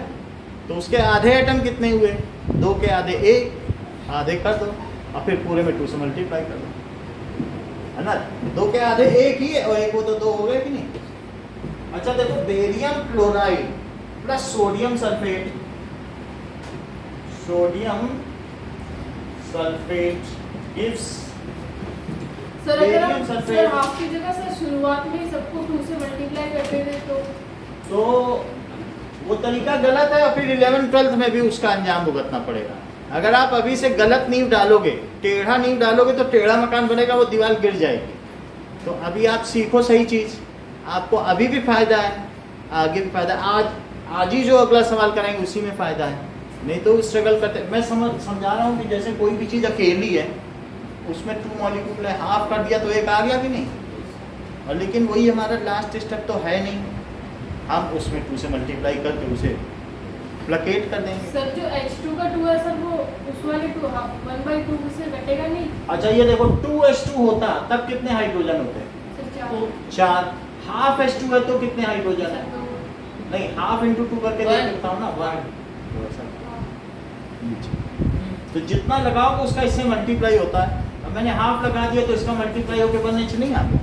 तो उसके आधे एटम कितने हुए? 2 के आधे 1, आधे कर दो और फिर पूरे में 2 से मल्टीप्लाई कर दो, है ना। 2 के आधे 1 ही है और 1 वो तो 2 हो गए कि नहीं। अच्छा देखो, barium chloride plus sodium sulphate, sodium sulphate gives. Sir अगर बेरियम हम सल्फेट। सर हाफ की जगह सर शुरुआत में ही सबको 2 से मल्टीप्लाई करते थे तो वो तरीका गलत है और फिर 11th-12th में भी उसका अंजाम भुगतना पड़ेगा। अगर आप अभी से गलत नींव डालोगे, टेढ़ा नींव डालोगे तो टेढ़ा मकान बनेगा, वो दीवार गिर जाएगी। तो अभी आप सीखो सही चीज़, आपको अभी भी फायदा है, आगे भी फायदा है। आज ही जो अगला सवाल करेंगे उसी में फ़ायदा है, नहीं तो स्ट्रगल करते। मैं समझा रहा हूँ कि जैसे कोई भी चीज़ अकेली है, उसमें 2 मॉलिक्यूल है, हाफ कर दिया तो एक आ गया कि नहीं, और लेकिन वही हमारा लास्ट स्टेप तो है नहीं, हम उसमें 2 से मल्टीप्लाई करके उसे प्लकेट कर देंगे। सर जो H2 का 2 है सर, वो उस वाले 2 1/2 से घटेगा नहीं अच्छा ये देखो 2H2 होता तब कितने हाइड्रोजन होते हैं? सर? 4। हाफ H2 है तो कितने हाइड्रोजन है? तो नहीं, हाफ इंटू 2 करके देख सकता हूँ ना, 1। तो जितना लगाओगे उसका इससे मल्टीप्लाई होता है। अब मैंने हाफ लगा दिया तो इसका मल्टीप्लाई होकर 1H नहीं आ गया,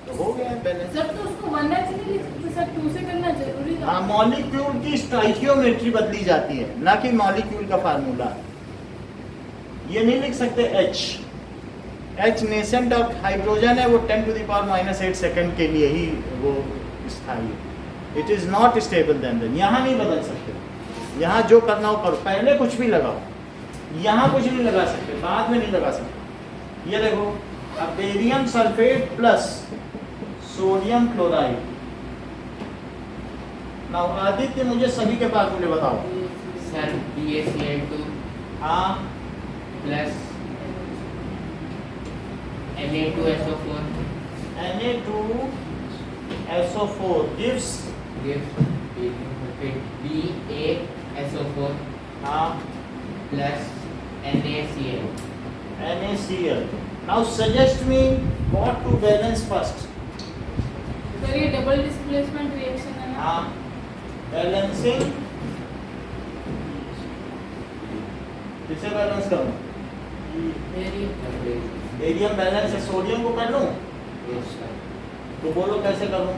तो हो गया बैलेंस। सर तो उसको 1H नहीं लिख सकते सर, 2 से करना जरूरी था। हाँ, मॉलिक्यूल की स्टोइकियोमेट्री बदली जाती है, ना कि मॉलिक्यूल का फार्मूला। ये नहीं लिख सकते H नेसेंट ऑफ हाइड्रोजन है, वो 10⁻⁻8 सेकंड के लिए ही वो स्थायी है। It is not stable then. यहाँ नहीं बदल सकते, यहाँ जो करना हो करो, पहले कुछ भी लगाओ, यहाँ कुछ नहीं लगा सकते, बाद में नहीं लगा सकते। ये देखो, अब barium sulphate plus sodium chloride. Now Aditya मुझे सभी के फार्मूले बताओ। सर BaCl2 हाँ, plus Na2SO4 Na2SO4 gives BaSO4 हाँ plus NaCl. NaCl. Now suggest me what to balance first. Sir ये डबल डिस्प्लेसमेंट रिएक्शन है ना? हाँ, बैलेंसिंग किसे बैलेंस करूँ? बेरियम बैलेंस है, सोडियम को कर लूँ? Yes, sir. तो बोलो कैसे करूँ?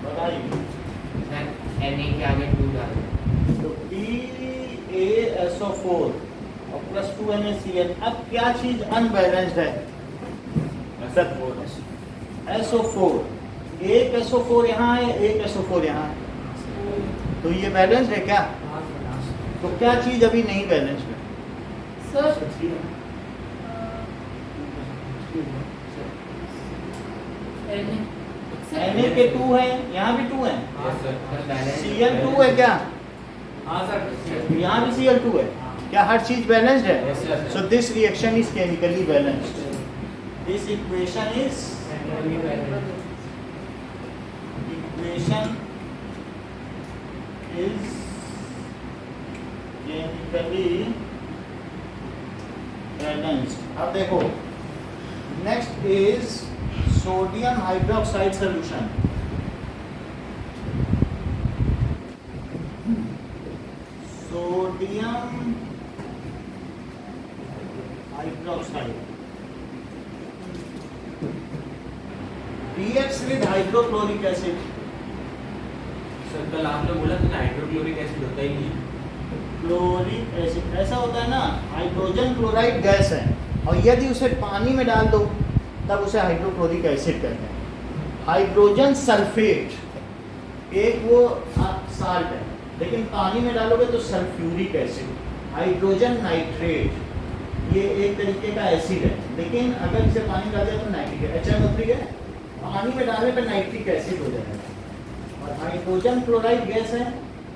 बताइए। सर Na के आगे 2 डाल तो BaSO4 और प्लस 2 NaCl। अब क्या चीज अनबैलेंस्ड है? SO4। एक SO4 यहाँ है, एक SO4 यहाँ है, तो ये बैलेंस्ड है क्या? तो क्या चीज अभी नहीं बैलेंस्ड है? सर Na के 2 है, यहाँ भी 2 है, Cl2 है क्या? हाँ सर। यहाँ भी Cl2 है, क्या हर चीज बैलेंस्ड है? Yes, sir. So this reaction is chemically balanced. This equation is chemically balanced. अब देखो, next is sodium hydroxide solution. Sodium hydroxide. reacts with hydrochloric acid. Sir कल आपने बोला था ना हाइड्रोक्लोरिक एसिड होता ही नहीं। क्लोरिक एसिड ऐसा होता है ना, हाइड्रोजन क्लोराइड गैस है और यदि उसे पानी में डाल दो तब उसे हाइड्रोक्लोरिक एसिड कहते हैं। हाइड्रोजन सल्फेट एक वो साल्ट है, लेकिन पानी में डालोगे तो सल्फ्यूरिक एसिड। हाइड्रोजन नाइट्रेट ये एक तरीके का एसिड है, लेकिन अगर इसे पानी डाल दिया तो नाइट्रिक है, HNO3 है, पानी में डालने पर नाइट्रिक एसिड हो जाएगा। और हाइड्रोजन क्लोराइड गैस है,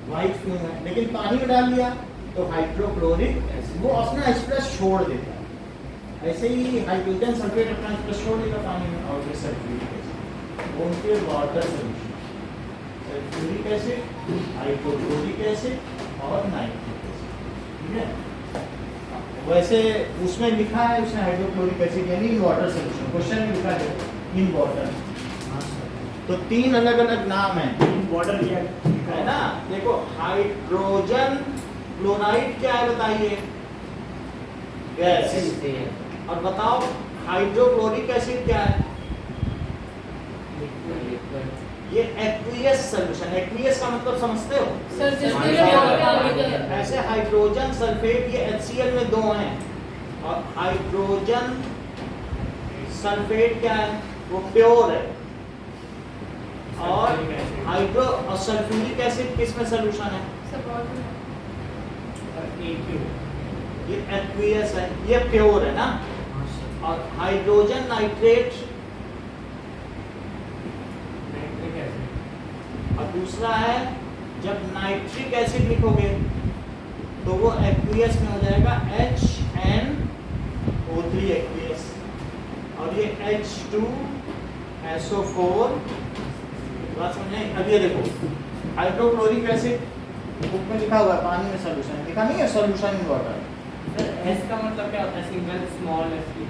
वाइट फ्यूम है, लेकिन पानी में डाल दिया तो हाइड्रोक्लोरिक एसिड, वो अपना H+ छोड़ देता है। ऐसे ही हाइड्रोजन सल्फेट अपना H+ छोड़ देगा पानी में, और फिर सल्फ्यूरिक एसिड, वो उनके water solution, sulphuric acid, hydrochloric acid और नाइट्रिक एसिड। ठीक है, वैसे उसमें लिखा है, उसने हाइड्रोक्लोरिक एसिड यानी इन वाटर सोल्यूशन, क्वेश्चन में लिखा है इन वाटर। तो 3 अलग अलग नाम है वाटर है ना। देखो, हाइड्रोजन क्लोराइड क्या है बताइए? गैस। और बताओ हाइड्रोक्लोरिक एसिड क्या है? ये एक्वियस सॉल्यूशन। एक्वियस का मतलब समझते हो? सर जिसके लिए वाटर ऐसे हाइड्रोजन सल्फेट ये HCl में 2 हैं, और हाइड्रोजन सल्फेट क्या है? वो प्योर है। और हाइड्रो और सल्फ्यूरिक एसिड किस में सॉल्यूशन है? ये एक्वियस है, ये प्योर है ना। और हाइड्रोजन नाइट्रेट और दूसरा है, जब नाइट्रिक एसिड लिखोगे तो वो एक्वियस में हो जाएगा HNO3 एक्वियस, और ये H2SO4। बात समझे? अब ये देखो हाइड्रोक्लोरिक एसिड बुक में लिखा हुआ है पानी में सोल्यूशन, लिखा नहीं है solution in water. Sir S का मतलब क्या होता है? सिंगल स्मॉल एस की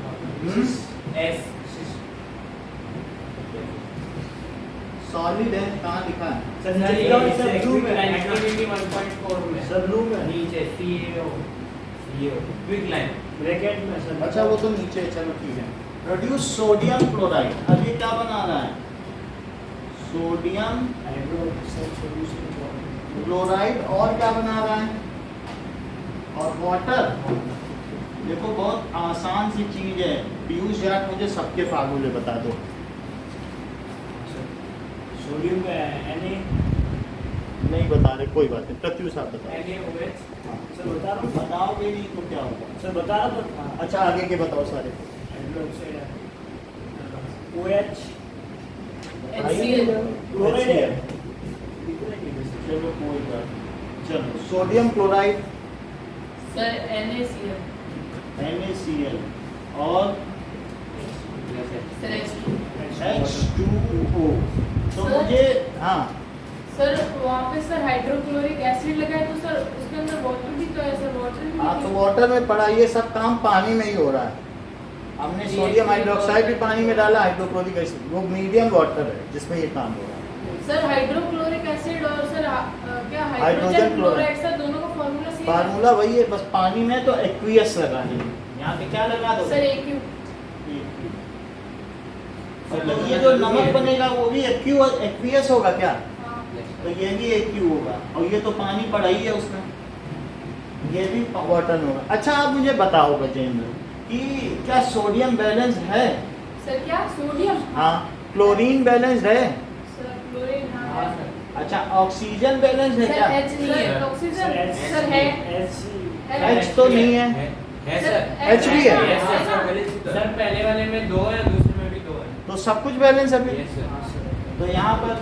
एस सॉलिड है, कहाँ लिखा है? सर सर नीचे ये लिखा हुआ है, सर ब्लू में एक्टिविटी 1.4 में सर ब्लू में नीचे CO क्विक लाइन ब्रैकेट में सर। अच्छा वो तो नीचे है, चलो ठीक है। प्रोड्यूस सोडियम क्लोराइड, अब ये क्या बना रहा है? सोडियम सोल्यूशन क्लोराइड, और क्या बना रहा है? और वाटर। देखो बहुत आसान सी चीज है पीयूष यार, मुझे सबके फार्मूले बता दो। सोडियम का Na नहीं बता रहे, कोई बात नहीं, प्रत्युष आप बताओ। NaOH सर बता रहा हूँ। बताओगे नहीं तो क्या होगा? सर बता रहा तो था। अच्छा आगे के बताओ सारे। हाइड्रोक्साइड OH HCl क्लोराइड है। चलो कोई बात, चलो sodium chloride sir NaCl NaCl और सर H2O। तो सर? मुझे हाँ सर वहाँ पे सर हाइड्रोक्लोरिक एसिड लगा है, तो सर उसके अंदर वाटर भी तो है सर, वाटर भी हाँ, तो वाटर में पड़ा, ये सब काम पानी में ही हो रहा है। हमने सोडियम हाइड्रोक्साइड भी पानी में डाला, हाइड्रोक्लोरिक एसिड, वो मीडियम वाटर है जिसमें ये काम हो रहा है। सर हाइड्रोक्लोरिक एसिड और सर क्या hydrogen hydrogen chloride. Chloride sir दोनों का फार्मूला सेम है फार्मूला वही है, बस पानी में तो एक्वियस लगा है। यहाँ पे क्या लगा दो? Sir AQ। मतलब ये जो नमक बनेगा वो भी एक्वियस होगा क्या? हाँ तो ये भी AQ होगा, और ये तो पानी पड़ा ही है उसमें, ये भी वाटर होगा। अच्छा आप मुझे बताओ गजेंद्र कि क्या सोडियम बैलेंस है? सर क्या सोडियम? हाँ। क्लोरीन बैलेंस है? सर क्लोरीन हाँ हाँ सर अच्छा ऑक्सीजन बैलेंस है क्या? सर H नहीं है, ऑक्सीजन सर है H तो नहीं है, सर H भी है। Yes, sir, सर पहले वाले में 2 है, दूसरे में भी 2 है। तो सब कुछ बैलेंस है फिर। Yes, sir. तो यहाँ पर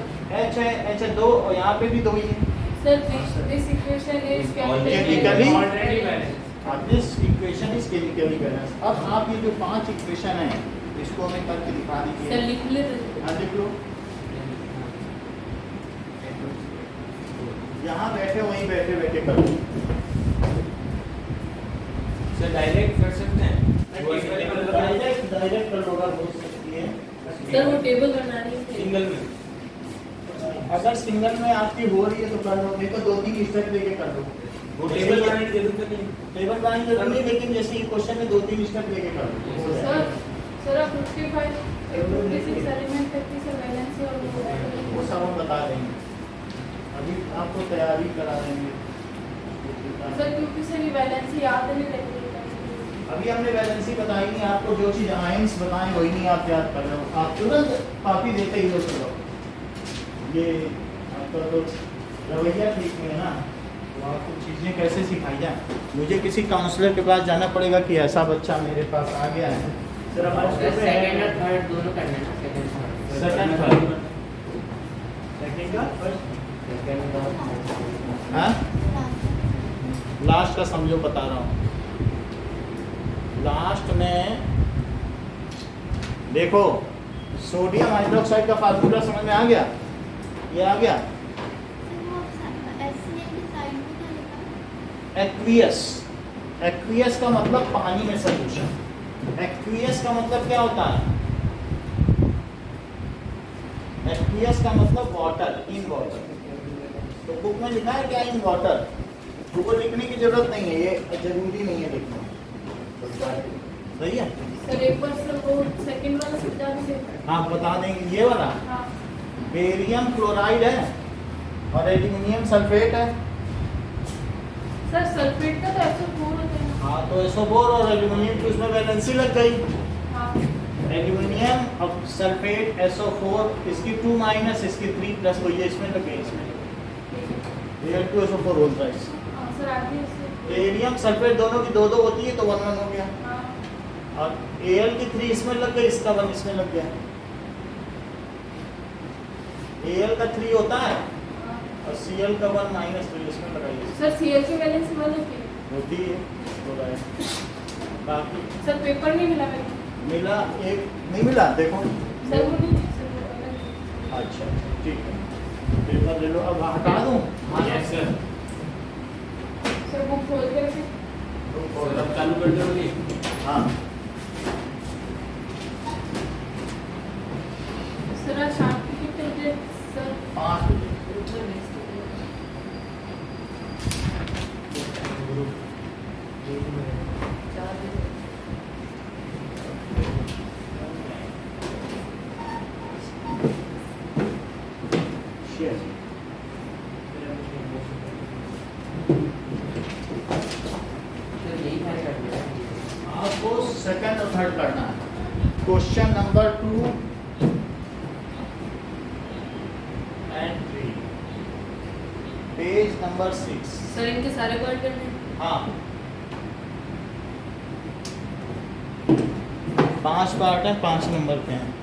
H है, H है 2, और यहाँ पे भी 2 ही है। Sir this equation is Chemically? Already balanced. This equation is chemically balance. अब आप ये जो 5 इक्वेशन है इसको हमें करके दिखा सर दीजिए। लिख लेते हाँ लिख लो, यहाँ बैठे वहीं बैठे बैठे कर लो। सर डायरेक्ट कर सकते हैं डायरेक्ट कर लो अगर हो सकती है। सर वो टेबल बनानी है सिंगल में अगर सिंगल में आपकी हो रही है तो कर लो, नहीं तो 2-3 स्टेप लेके कर लो। वो टेबल बनाने की जरूरत नहीं। टेबल बनाने की जरूरत नहीं, लेकिन जैसे ये क्वेश्चन में 2-3 स्टेप लेके कर लो। सर सर 55 56 एलिमेंट तक की सर वैलेंसी और वो सब हम बता देंगे, अभी आपको तैयारी करा देंगे। सर क्योंकि सर ये वैलेंसी याद नहीं रहती है। अभी हमने वैलेंसी बताई नहीं आपको, जो चीज़ आयंस बताएं वही नहीं आप याद कर रहे हो, आप तुरंत कॉपी देते ही हो चलो। ये आपका तो रवैया ठीक नहीं है ना, तो आपको चीज़ें कैसे सिखाई जाए? मुझे किसी काउंसलर के पास जाना पड़ेगा कि ऐसा बच्चा मेरे पास आ गया है। सर हमारे सर सेकंड और थर्ड दोनों करना है ना, सेकंड सेकंड थर्ड सेकंड का फर्स्ट हाँ लास्ट का समझो, बता रहा हूँ। लास्ट में देखो सोडियम हाइड्रोक्साइड का फार्मूला समझ में आ गया? ये आ गया एक्वियस। एक्वियस का मतलब पानी में सॉल्यूशन। एक्वियस का मतलब क्या होता है? एक्वियस का मतलब वाटर, इन वाटर। तो बुक में लिखा है क्या? In water. तुमको लिखने की जरूरत नहीं है, ये जरूरी नहीं है लिखना, सही है? सर एक बार सर वो सेकंड वाला समझा दीजिए। हाँ बता देंगे। ये वाला हाँ बेरियम क्लोराइड है और एल्यूमिनियम सल्फेट है। सर सल्फेट का तो SO4 होता है। हाँ तो SO4 और एल्यूमिनियम की उसमें वैलेंसी लग गई। हाँ एल्यूमिनियम और सल्फेट SO4, इसकी 2 माइनस इसकी 3 प्लस वही है, इसमें लग गई। इसमें Al2SO4 होता है। हाँ सर आगे इससे बेरियम सल्फेट दोनों की 2-2 होती है तो 1-1 हो गया, हाँ और Al की 3 इसमें लग गई, इसका 1 इसमें लग गया। Al का 3 होता है हाँ और Cl का 1 माइनस तो इसमें लगाइए। सर सीएल की वैलेंस 1 होती है। होती है क्लोराइड। बाकी सर पेपर नहीं मिला मेरे को। मिला एक नहीं मिला देखो। सर वो नहीं है, सर वो अलग है। अच्छा ठीक है पेपर ले लो। अब हटा दूँ? Yes sir. सर बुक खोल के रखे। अब चालू कर दोगे? हाँ सर आज शाम को कितने बजे सर 5 बजे। Yes. आपको सेकंड और थर्ड करना है। Question number 2 and 3 page number 6। Sir इनके सारे वर्ड करने हैं। हाँ 5 पार्ट है, 5 नंबर पे हैं।